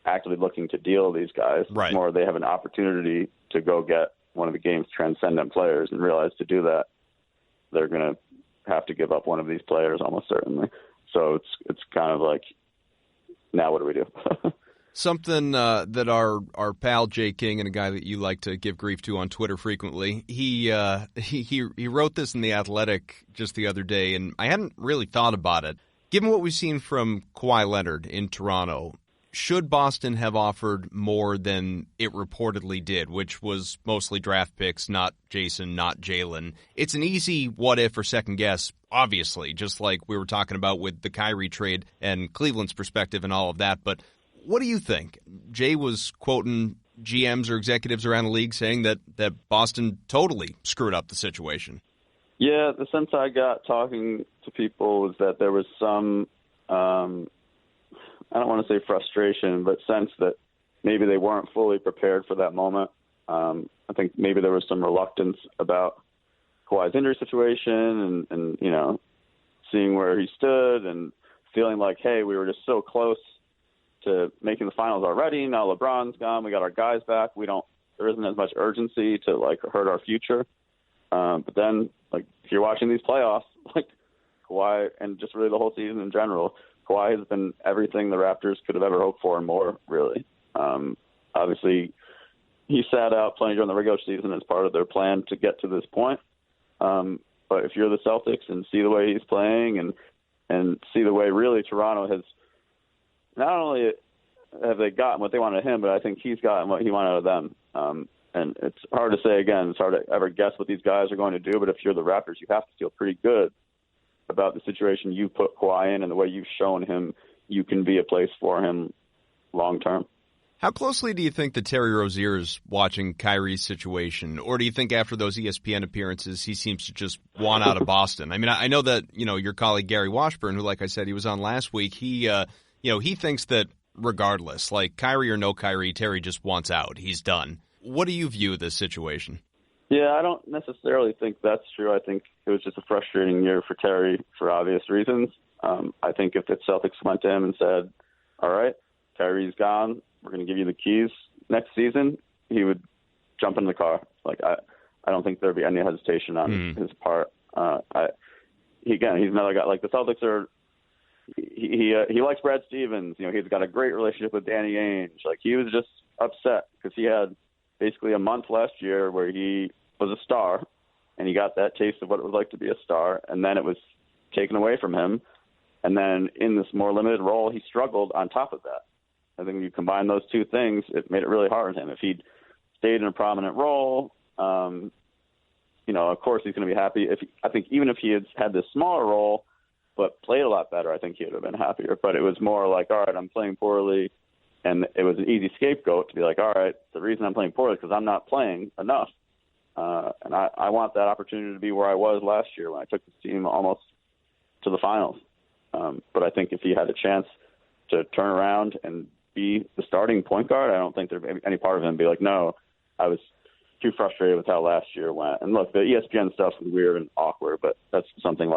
actively looking to deal these guys. Right. It's more they have an opportunity to go get one of the game's transcendent players, and realize to do that, they're going to have to give up one of these players almost certainly. So it's kind of like, now what do we do? Something that our pal Jay King, and a guy that you like to give grief to on Twitter frequently, he wrote this in The Athletic just the other day, and I hadn't really thought about it. Given what we've seen from Kawhi Leonard in Toronto, should Boston have offered more than it reportedly did, which was mostly draft picks, not Jason, not Jalen? It's an easy what if or second guess, obviously, just like we were talking about with the Kyrie trade and Cleveland's perspective and all of that. But what do you think? Jay was quoting GMs or executives around the league saying that Boston totally screwed up the situation. Yeah, the sense I got talking to people was that there was some, I don't want to say frustration, but sense that maybe they weren't fully prepared for that moment. I think maybe there was some reluctance about Kawhi's injury situation and seeing where he stood and feeling like, hey, we were just so close to making the finals already. Now LeBron's gone. We got our guys back. There isn't as much urgency to hurt our future. But then if you're watching these playoffs, Kawhi, and just really the whole season in general, Kawhi has been everything the Raptors could have ever hoped for and more, really. Obviously, he sat out playing during the regular season as part of their plan to get to this point. But if you're the Celtics and see the way he's playing and see the way really Toronto has, not only have they gotten what they wanted of him, but I think he's gotten what he wanted out of them. And it's hard to say, again, it's hard to ever guess what these guys are going to do, but if you're the Raptors, you have to feel pretty good about the situation you put Kawhi in and the way you've shown him you can be a place for him long term. How closely do you think that Terry Rozier is watching Kyrie's situation? Or do you think after those ESPN appearances, he seems to just want out of Boston? I mean, I know that, your colleague Gary Washburn, who, like I said, he was on last week, he thinks that regardless, like Kyrie or no Kyrie, Terry just wants out. He's done. What do you view this situation? Yeah, I don't necessarily think that's true. I think it was just a frustrating year for Terry for obvious reasons. I think if the Celtics went to him and said, all right, Kyrie's gone, we're going to give you the keys next season, he would jump in the car. I don't think there'd be any hesitation on his part. He's another guy. The Celtics are, he likes Brad Stevens. He's got a great relationship with Danny Ainge. He was just upset because he had basically a month last year where he was a star and he got that taste of what it was like to be a star, and then it was taken away from him. And then in this more limited role, he struggled on top of that. I think when you combine those two things, it made it really hard on him. If he'd stayed in a prominent role, of course he's going to be happy. I think even if he had this smaller role but played a lot better, I think he would have been happier. But it was more like, all right, I'm playing poorly. And it was an easy scapegoat to be like, all right, the reason I'm playing poorly is because I'm not playing enough. And I want that opportunity to be where I was last year when I took the team almost to the finals. But I think if he had a chance to turn around and be the starting point guard, I don't think there'd be any part of him be like, no, I was too frustrated with how last year went. And look, the ESPN stuff was weird and awkward, but that's something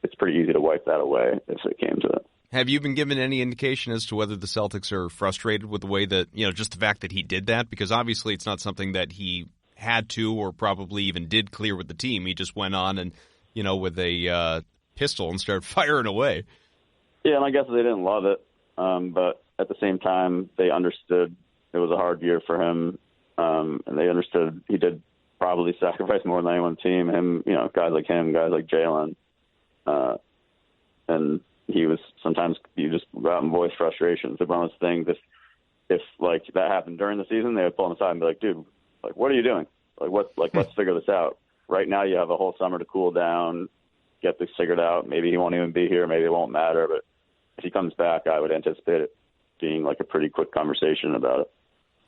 it's pretty easy to wipe that away if it came to it. Have you been given any indication as to whether the Celtics are frustrated with the way that, just the fact that he did that? Because obviously it's not something that he had to or probably even did clear with the team. He just went on and, with a pistol and started firing away. Yeah, and I guess they didn't love it. But at the same time, they understood it was a hard year for him. And they understood he did probably sacrifice more than anyone on the team. Him, guys like him, guys like Jalen. And he was sometimes you just go out and voice frustrations. It's one of those things. If that happened during the season, they would pull him aside and be like, "Dude, Like, what are you doing? Let's figure this out. Right now you have a whole summer to cool down, get this figured out. Maybe he won't even be here. Maybe it won't matter. But if he comes back, I would anticipate it being like a pretty quick conversation about it.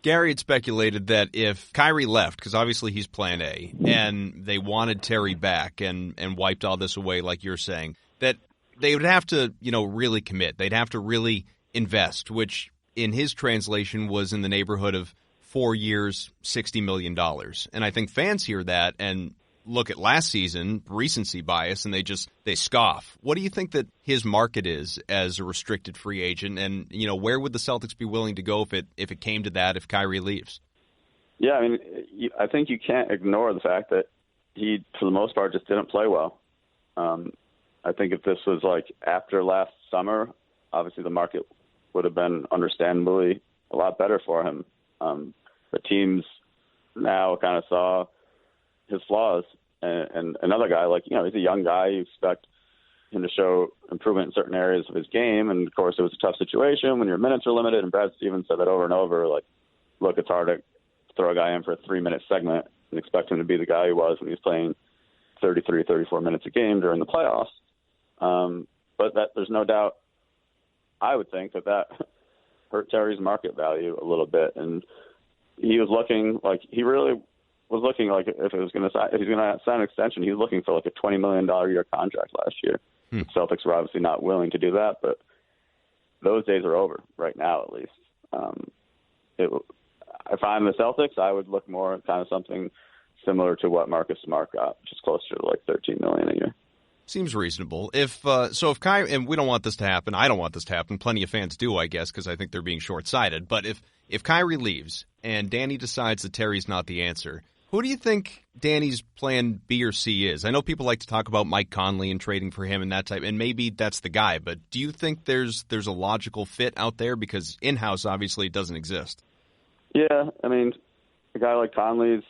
Gary had speculated that if Kyrie left, because obviously he's plan A, and they wanted Terry back and wiped all this away, like you're saying, that they would have to, really commit. They'd have to really invest, which in his translation was in the neighborhood of 4 years, $60 million. And I think fans hear that and look at last season, recency bias, and they scoff. What do you think that his market is as a restricted free agent? And, where would the Celtics be willing to go if it came to that, if Kyrie leaves? Yeah, I mean, I think you can't ignore the fact that he, for the most part, just didn't play well. I think if this was like after last summer, obviously the market would have been understandably a lot better for him. The teams now kind of saw his flaws, and another guy, he's a young guy. You expect him to show improvement in certain areas of his game, and of course it was a tough situation when your minutes are limited, and Brad Stevens said that over and over, look, it's hard to throw a guy in for a 3-minute segment and expect him to be the guy he was when he was playing 33, 34 minutes a game during the playoffs. But there's no doubt, I would think that hurt Terry's market value a little bit, and he was looking like if he's going to sign an extension, he was looking for like a $20 million a year contract last year. The Celtics were obviously not willing to do that, but those days are over right now, at least. If I'm the Celtics, I would look more at kind of something similar to what Marcus Smart got, which is closer to like $13 million a year. Seems reasonable. If Kyrie, and we don't want this to happen, I don't want this to happen. Plenty of fans do, I guess, because I think they're being short-sighted. But if Kyrie leaves and Danny decides that Terry's not the answer, who do you think Danny's plan B or C is? I know people like to talk about Mike Conley and trading for him and that type, and maybe that's the guy. But do you think there's a logical fit out there? Because in-house, obviously, it doesn't exist. Yeah, I mean, a guy like Conley is,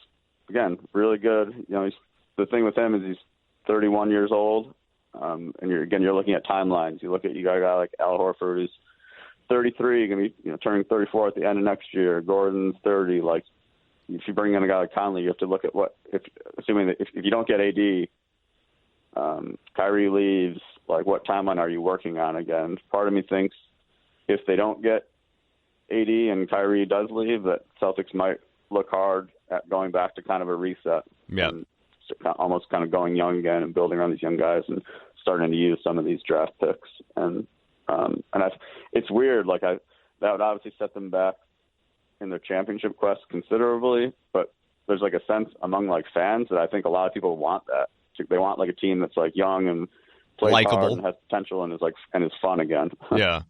again, really good. The thing with him is he's 31 years old, and you're looking at timelines. You got a guy like Al Horford who's 33, going to be turning 34 at the end of next year. Gordon's 30. If you bring in a guy like Conley, you have to look at assuming that if you don't get AD, Kyrie leaves, what timeline are you working on again? Part of me thinks if they don't get AD and Kyrie does leave, that Celtics might look hard at going back to kind of a reset. Yeah. And almost kind of going young again and building around these young guys and starting to use some of these draft picks. It's weird. That would obviously set them back in their championship quest considerably, but there's a sense among fans that I think a lot of people want that. They want a team that's young and plays likable hard and has potential and is fun again. Yeah.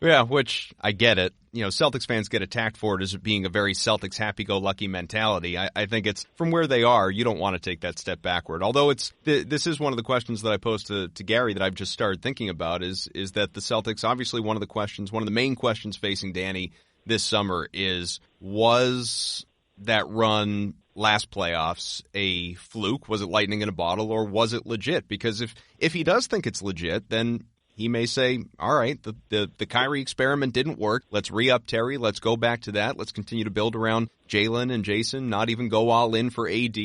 Yeah, which I get it. Celtics fans get attacked for it as being a very Celtics happy-go-lucky mentality. I think it's from where they are, you don't want to take that step backward. Although this is one of the questions that I posed to Gary that I've just started thinking about is that the Celtics, obviously one of the main questions facing Danny this summer was that run last playoffs a fluke? Was it lightning in a bottle, or was it legit? Because if he does think it's legit, then he may say, all right, the Kyrie experiment didn't work. Let's re-up Terry. Let's go back to that. Let's continue to build around Jalen and Jason, not even go all in for AD.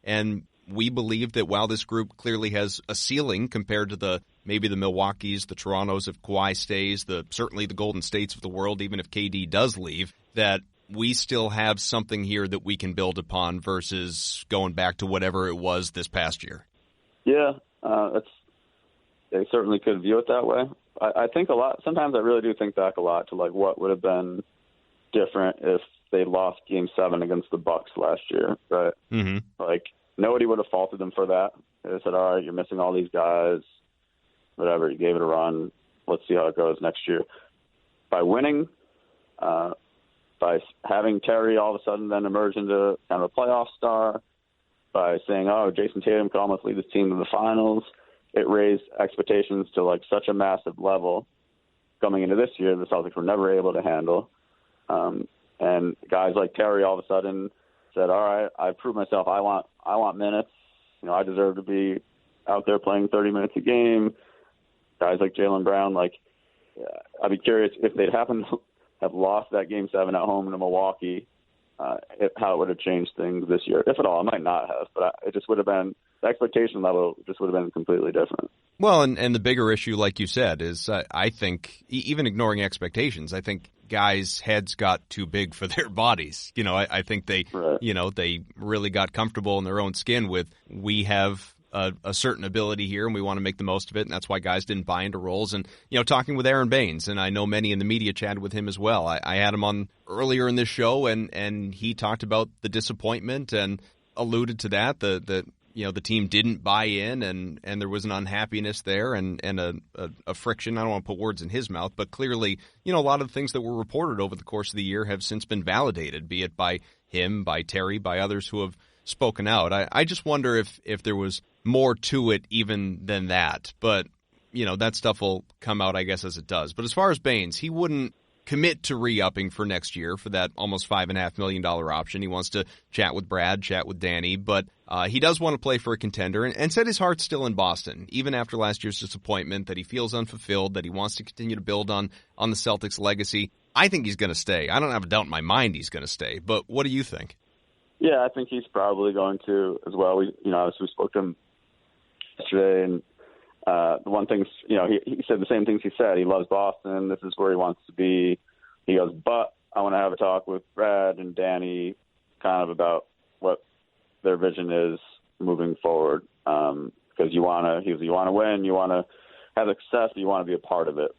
And we believe that while this group clearly has a ceiling compared to maybe the Milwaukees, the Torontos if Kawhi stays, certainly the Golden States of the world, even if KD does leave, that we still have something here that we can build upon versus going back to whatever it was this past year. Yeah, they certainly could view it that way. I think a lot. Sometimes I really do think back a lot to what would have been different if they lost Game 7 against the Bucks last year, right? Mm-hmm. Nobody would have faulted them for that. They said, all right, you're missing all these guys, whatever. You gave it a run. Let's see how it goes next year. By winning, by having Terry all of a sudden then emerge into kind of a playoff star, by saying, oh, Jason Tatum could almost lead this team to the finals, it raised expectations to such a massive level coming into this year the Celtics were never able to handle. And guys like Terry all of a sudden said, all right, I've proved myself. I want minutes. I deserve to be out there playing 30 minutes a game. Guys like Jaylen Brown, I'd be curious if they'd happen to have lost that Game 7 at home to Milwaukee how it would have changed things this year, if at all. It might not have, but it just would have been, the expectation level just would have been completely different. Well, and the bigger issue, like you said, is I think, even ignoring expectations, I think guys' heads got too big for their bodies. I think they, Right. They really got comfortable in their own skin with, we have a certain ability here and we want to make the most of it, and that's why guys didn't buy into roles. And, talking with Aron Baynes, and I know many in the media chatted with him as well. I had him on earlier in this show, and he talked about the disappointment and alluded to that, the team didn't buy in, and there was an unhappiness there and a friction. I don't want to put words in his mouth, but clearly, a lot of the things that were reported over the course of the year have since been validated, be it by him, by Terry, by others who have spoken out. I just wonder if there was more to it even than that. But, that stuff will come out, I guess, as it does. But as far as Baynes, he wouldn't commit to re-upping for next year for that almost $5.5 million option. He wants to chat with Brad, chat with Danny, but he does want to play for a contender and said his heart's still in Boston, even after last year's disappointment, that he feels unfulfilled, that he wants to continue to build on the Celtics legacy. I think he's going to stay. I don't have a doubt in my mind he's going to stay, but what do you think? Yeah, I think he's probably going to as well. We spoke to him yesterday, and the one thing, he said the same things he said. He loves Boston. This is where he wants to be. He goes, but I want to have a talk with Brad and Danny kind of about what their vision is moving forward. Because you want to win, you want to have success, you want to be a part of it.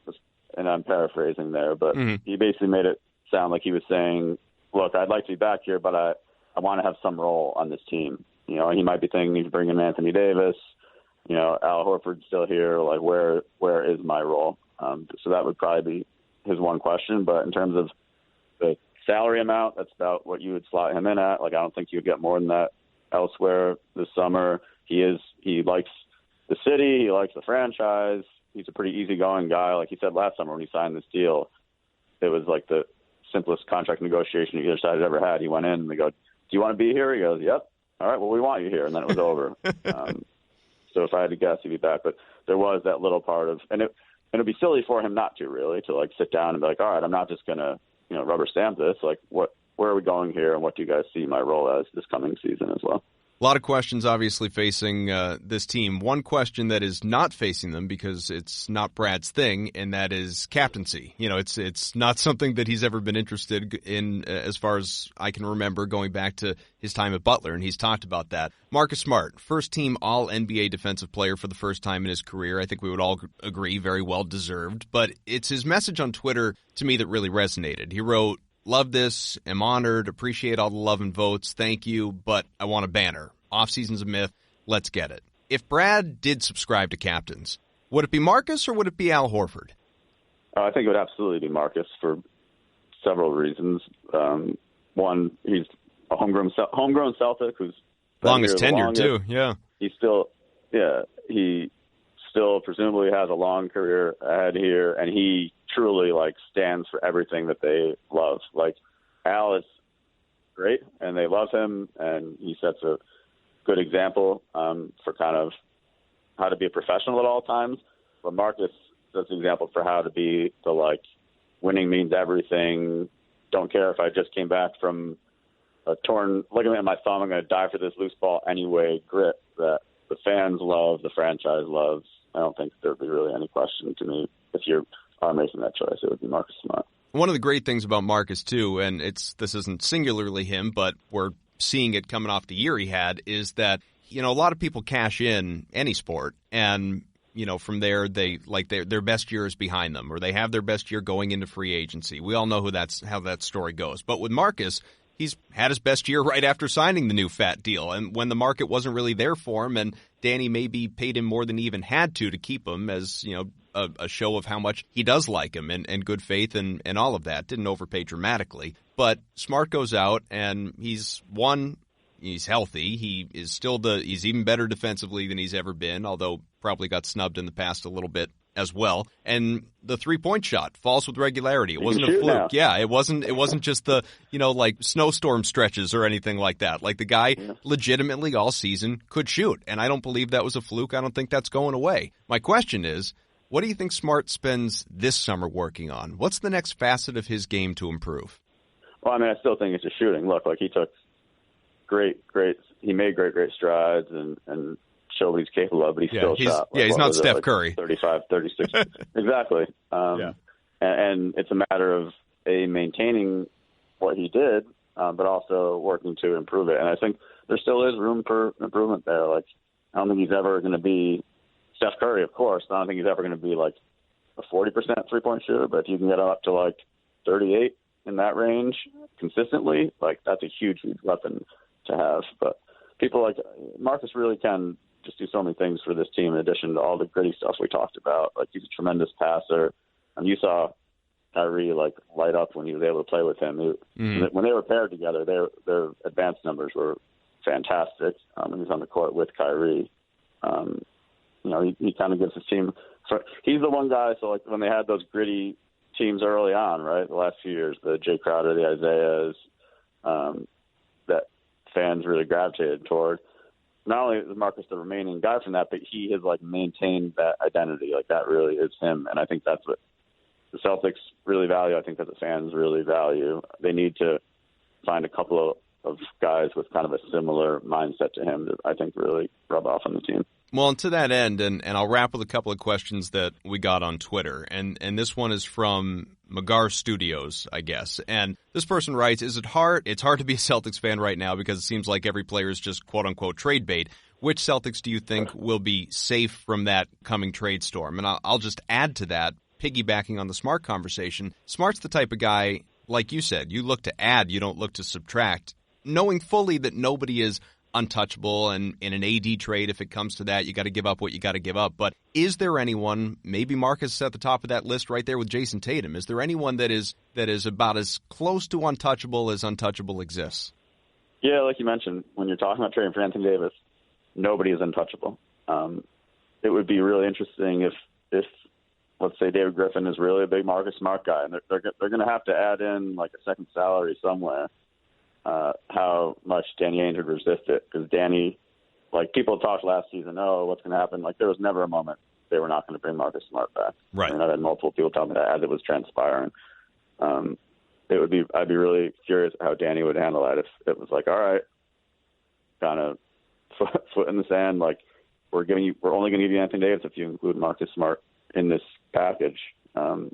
And I'm paraphrasing there, but he basically made it sound like he was saying, look, I'd like to be back here, but I want to have some role on this team. He might be thinking he's bringing Anthony Davis. Al Horford's still here. Like, where is my role? So that would probably be his one question. But in terms of the salary amount, that's about what you would slot him in at. Like, I don't think you would get more than that elsewhere this summer. He likes the city. He likes the franchise. He's a pretty easygoing guy. Like he said last summer when he signed this deal, it was like the simplest contract negotiation either side had ever had. He went in and they go, do you want to be here? He goes, yep. All right, well, we want you here. And then it was over. So if I had to guess, he'd be back. But there was that little part of, and it'd be silly for him not to really, to like sit down and be like, all right, I'm not just going to, rubber stamp this. Like, where are we going here? And what do you guys see my role as this coming season as well? A lot of questions obviously facing this team. One question that is not facing them because it's not Brad's thing, and that is captaincy. It's not something that he's ever been interested in as far as I can remember, going back to his time at Butler, and he's talked about that. Marcus Smart, first-team All-NBA defensive player for the first time in his career. I think we would all agree, very well deserved. But it's his message on Twitter to me that really resonated. He wrote, love this, am honored, appreciate all the love and votes, thank you, but I want a banner. Off-season's a myth, let's get it. If Brad did subscribe to captains, would it be Marcus or would it be Al Horford? I think it would absolutely be Marcus for several reasons. One, he's a homegrown Celtic who's longest tenure too, yeah. He still presumably has a long career ahead here, and he truly stands for everything that they love. Like, Al is great, and they love him, and he sets a good example for kind of how to be a professional at all times. But Marcus sets an example for how to be the winning means everything. Don't care if I just came back from a torn ligament in my thumb. I'm going to die for this loose ball anyway. Grit that the fans love, the franchise loves. I don't think there'd be really any question to me if you are making that choice. It would be Marcus Smart. One of the great things about Marcus, too, and this isn't singularly him, but we're seeing it coming off the year he had, is that, a lot of people cash in any sport, and, from there, they their best year is behind them, or they have their best year going into free agency. We all know how that story goes. But with Marcus, he's had his best year right after signing the new fat deal, and when the market wasn't really there for him, and Danny maybe paid him more than he even had to keep him, as, a show of how much he does like him and good faith and all of that. Didn't overpay dramatically. But Smart goes out and he's healthy. He's even better defensively than he's ever been, although probably got snubbed in the past a little bit as well. And the 3-point shot falls with regularity. It wasn't a fluke. Now. Yeah, it wasn't just the, snowstorm stretches or anything like that. Like, the guy legitimately all season could shoot. And I don't believe that was a fluke. I don't think that's going away. My question is, what do you think Smart spends this summer working on? What's the next facet of his game to improve? Well, I mean, I still think it's just shooting. Look, like he took he made great strides and showed what he's capable of, but he still shot. He's not Steph Curry. 35, 36. Exactly. And it's a matter of maintaining what he did, but also working to improve it. And I think there still is room for improvement there. Like, I don't think he's ever going to be Steph Curry, of course. I don't think he's ever going to be like a 40% three-point shooter, but if you can get up to like 38 in that range consistently, like that's a huge weapon to have. But people like Marcus really can just do so many things for this team in addition to all the gritty stuff we talked about. Like, he's a tremendous passer, and you saw Kyrie like light up when he was able to play with him. When they were paired together, their advanced numbers were fantastic. When he was on the court with Kyrie, he kind of gives his team. So he's the one guy. So like when they had those gritty teams early on, right, the last few years, the Jay Crowder, the Isaiahs, that fans really gravitated toward. Not only is Marcus the remaining guy from that, but he has like maintained that identity. Like, that really is him, and I think that's what the Celtics really value. I think that the fans really value. They need to find a couple of guys with kind of a similar mindset to him that I think really rub off on the team. Well, and to that end, and I'll wrap with a couple of questions that we got on Twitter, and this one is from Magar Studios, I guess. And this person writes, it's hard to be a Celtics fan right now because it seems like every player is just quote-unquote trade bait. Which Celtics do you think will be safe from that coming trade storm? And I'll just add to that, piggybacking on the Smart conversation. Smart's the type of guy, like you said, you look to add, you don't look to subtract, knowing fully that nobody is untouchable, and in an AD trade, if it comes to that, you got to give up what you got to give up. But is there anyone, maybe Marcus is at the top of that list right there with Jason Tatum, is there anyone that is about as close to untouchable as untouchable exists? Yeah, like you mentioned, when you're talking about trading for Anthony Davis, nobody is untouchable. It would be really interesting if let's say David Griffin is really a big Marcus Smart guy, and they're going to have to add in like a second salary somewhere. How much Danny Ainge would resist it, because Danny, like, people talked last season, what's going to happen? Like, there was never a moment they were not going to bring Marcus Smart back. Right. I mean, I've had multiple people tell me that as it was transpiring. I'd be really curious how Danny would handle that if it was like, all right, kind of foot in the sand, like, we're only going to give you Anthony Davis if you include Marcus Smart in this package. Who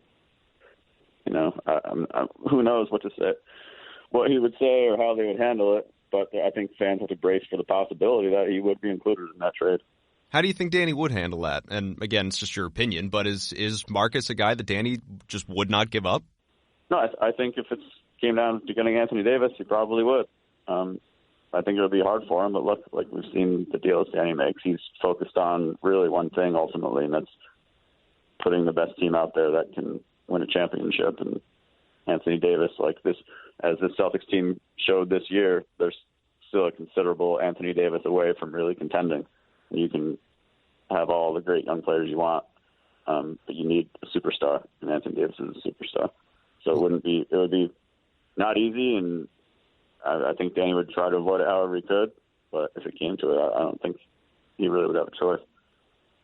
knows what to say. What he would say or how they would handle it, but I think fans have to brace for the possibility that he would be included in that trade. How do you think Danny would handle that? And again, it's just your opinion, but is Marcus a guy that Danny just would not give up? No, I think if it came down to getting Anthony Davis, he probably would. I think it would be hard for him, but look, like we've seen the deals Danny makes, he's focused on really one thing ultimately, and that's putting the best team out there that can win a championship. And Anthony Davis, like this, as the Celtics team showed this year, there's still a considerable Anthony Davis away from really contending. You can have all the great young players you want, but you need a superstar, and Anthony Davis is a superstar. So it would be not easy, and I think Danny would try to avoid it however he could, but if it came to it, I don't think he really would have a choice.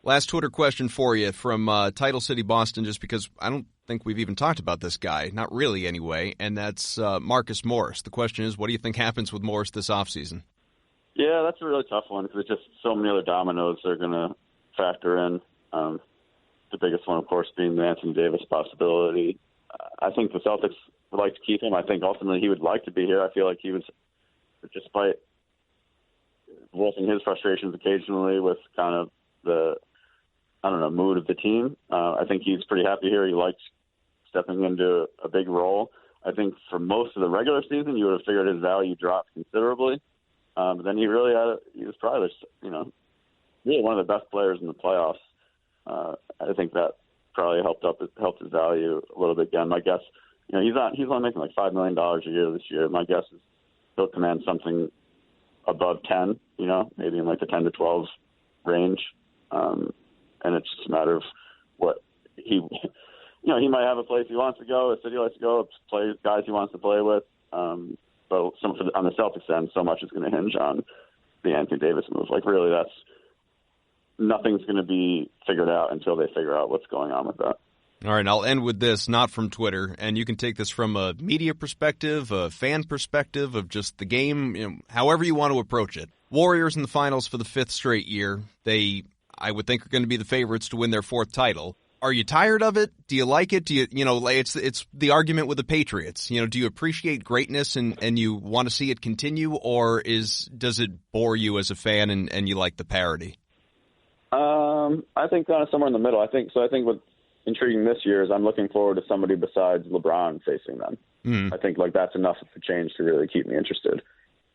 Last Twitter question for you from Title City, Boston, just because I don't think we've even talked about this guy. Not really, anyway, and that's Marcus Morris. The question is, what do you think happens with Morris this offseason? Yeah, that's a really tough one because it's just so many other dominoes that are going to factor in. The biggest one, of course, being the Anthony Davis possibility. I think the Celtics would like to keep him. I think ultimately he would like to be here. I feel like he was, despite voicing his frustrations occasionally with kind of the mood of the team. I think he's pretty happy here. He likes stepping into a big role. I think for most of the regular season, you would have figured his value dropped considerably. But then he was probably, really one of the best players in the playoffs. I think that probably helped his value a little bit again. My guess, he's only making like $5 million a year this year. My guess is he'll command something above 10, maybe in like the 10 to 12 range. And it's just a matter of what he might have a place he wants to go, a city he likes to go, play guys he wants to play with. But on the Celtics end, so much is going to hinge on the Anthony Davis move. Like, really, nothing's going to be figured out until they figure out what's going on with that. All right, and I'll end with this, not from Twitter, and you can take this from a media perspective, a fan perspective of just the game, however you want to approach it. Warriors in the finals for the 5th straight year. They, I would think, are going to be the favorites to win their 4th title. Are you tired of it? Do you like it? Do you it's the argument with the Patriots. Do you appreciate greatness and you want to see it continue, or does it bore you as a fan and you like the parody? I think kind of somewhere in the middle. I think what's intriguing this year is I'm looking forward to somebody besides LeBron facing them. I think that's enough of a change to really keep me interested.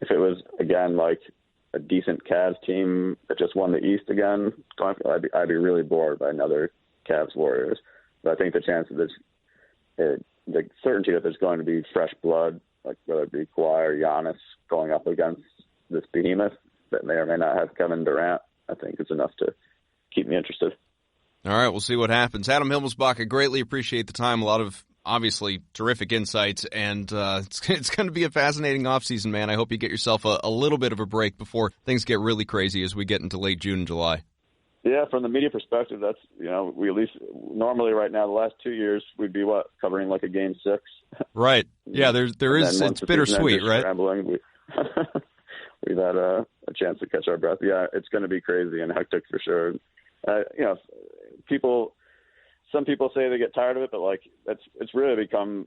If it was again like a decent Cavs team that just won the East again, I'd be really bored by another Cavs Warriors. But I think the chance of this, the certainty that there's going to be fresh blood, like whether it be Kawhi or Giannis going up against this behemoth that may or may not have Kevin Durant, I think is enough to keep me interested. All right, we'll see what happens. Adam Himmelsbach, I greatly appreciate the time. A lot of, obviously, terrific insights, and it's going to be a fascinating offseason, man. I hope you get yourself a little bit of a break before things get really crazy as we get into late June and July. Yeah, from the media perspective, that's, we at least normally right now, the last 2 years, we'd be covering like a Game 6. Right. Yeah, there is, it's bittersweet, right? We've had a chance to catch our breath. Yeah, it's going to be crazy and hectic for sure. Some people say they get tired of it, but it's really become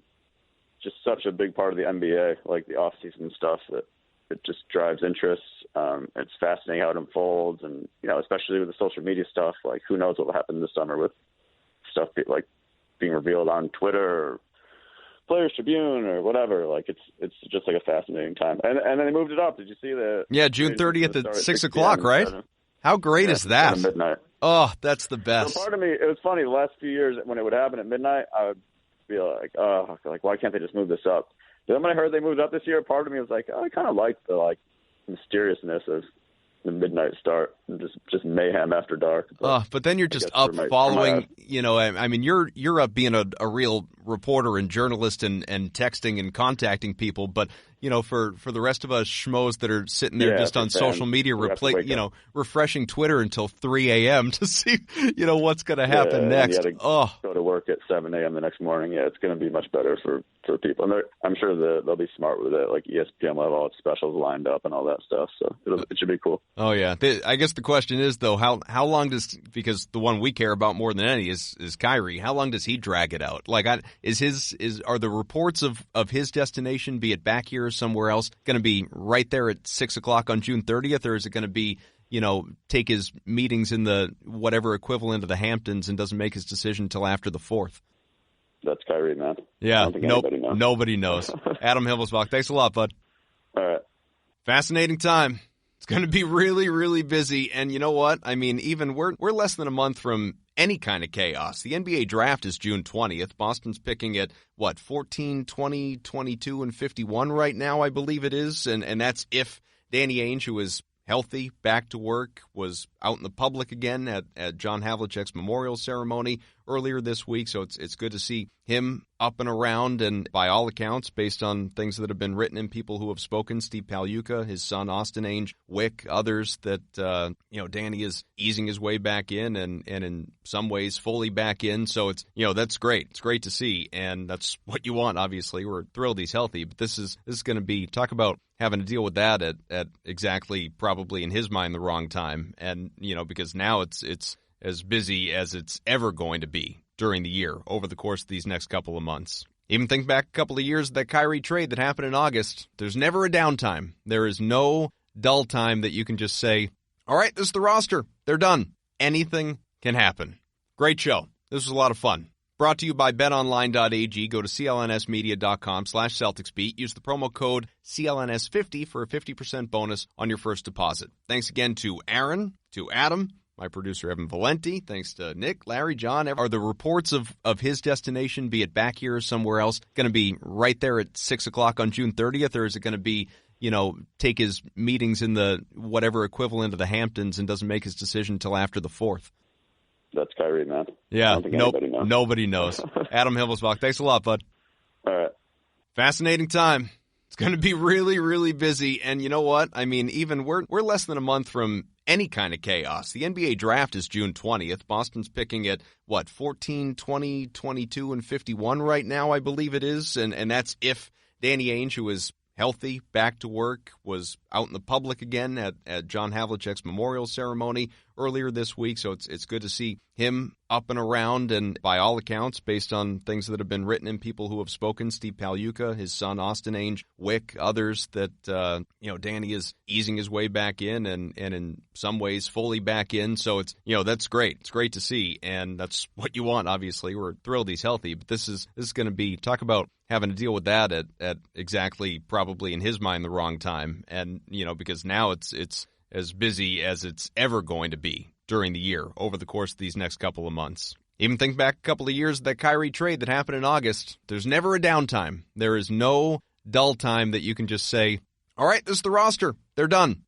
just such a big part of the NBA, like the off-season stuff, that it just drives interest. It's fascinating how it unfolds, and especially with the social media stuff. Like, who knows what will happen this summer with stuff being revealed on Twitter or Players Tribune or whatever. It's just a fascinating time. And then they moved it up. Did you see the? Yeah, June 30th at 6 o'clock, right? How great is that? Midnight. Oh, that's the best. So part of me, it was funny, the last few years when it would happen at midnight, I would feel why can't they just move this up? But then when I heard they moved up this year, part of me was like, I kind of like the mysteriousness of the midnight start and just mayhem after dark. But then you're just up following, you're up being a real reporter and journalist and texting and contacting people, but for the rest of us schmoes that are sitting there just on social media, refreshing Twitter until 3 a.m. to see, what's going to happen next. Go to work at 7 a.m. the next morning. Yeah, it's going to be much better for people. And I'm sure they'll be smart with it. Like ESPN will have all its specials lined up and all that stuff. So it should be cool. Oh, yeah. I guess the question is, though, how long because the one we care about more than any is Kyrie, how long does he drag it out? Are the reports of his destination, be it back here or somewhere else, going to be right there at 6 o'clock on June 30th, or is it going to be, take his meetings in the whatever equivalent of the Hamptons and doesn't make his decision until after the 4th? That's Kyrie, man. Yeah, nobody knows. Adam Himmelsbach, thanks a lot, bud. All right. Fascinating time. It's going to be really, really busy, and you know what? Even we're less than a month from any kind of chaos. The NBA draft is June 20th. Boston's picking at, 14, 20, 22, and 51 right now, I believe it is. And that's if Danny Ainge, who is healthy, back to work, was out in the public again at John Havlicek's memorial ceremony earlier this week. So it's good to see him up and around, and by all accounts, based on things that have been written and people who have spoken, Steve Pagliuca, his son Austin Ainge, Wick, others, that Danny is easing his way back in and in some ways fully back in. So it's that's great. It's great to see, and that's what you want. Obviously, we're thrilled he's healthy, but this is going to be, talk about having to deal with that at exactly, probably in his mind, the wrong time, and because now it's as busy as it's ever going to be during the year over the course of these next couple of months. Even think back a couple of years, that Kyrie trade that happened in August. There's never a downtime. There is no dull time that you can just say, all right, this is the roster. They're done. Anything can happen. Great show. This was a lot of fun. Brought to you by betonline.ag. Go to clnsmedia.com/CelticsBeat. Use the promo code CLNS50 for a 50% bonus on your first deposit. Thanks again to Aron, to Adam, my producer, Evan Valenti. Thanks to Nick, Larry, John. Are the reports of his destination, be it back here or somewhere else, going to be right there at 6 o'clock on June 30th, or is it going to be, take his meetings in the whatever equivalent of the Hamptons and doesn't make his decision until after the 4th? That's Kyrie, man. Yeah, nobody knows. Adam Himmelsbach, thanks a lot, bud. All right. Fascinating time. It's going to be really, really busy, and you know what? Even we're less than a month from any kind of chaos. The NBA draft is June 20th. Boston's picking at, 14, 20, 22, and 51 right now, I believe it is. And that's if Danny Ainge, who is healthy, back to work, was out in the public again at John Havlicek's memorial ceremony earlier this week. So it's good to see him up and around, and by all accounts, based on things that have been written and people who have spoken, Steve Pagliuca, his son Austin Ainge, Wick, others, that Danny is easing his way back in and in some ways fully back in. So it's that's great. It's great to see, and that's what you want. Obviously, we're thrilled he's healthy, but this is going to be, talk about having to deal with that at exactly, probably in his mind, the wrong time, and because now it's as busy as it's ever going to be during the year over the course of these next couple of months. Even think back a couple of years, that Kyrie trade that happened in August. There's never a downtime. There is no dull time that you can just say, all right, this is the roster. They're done.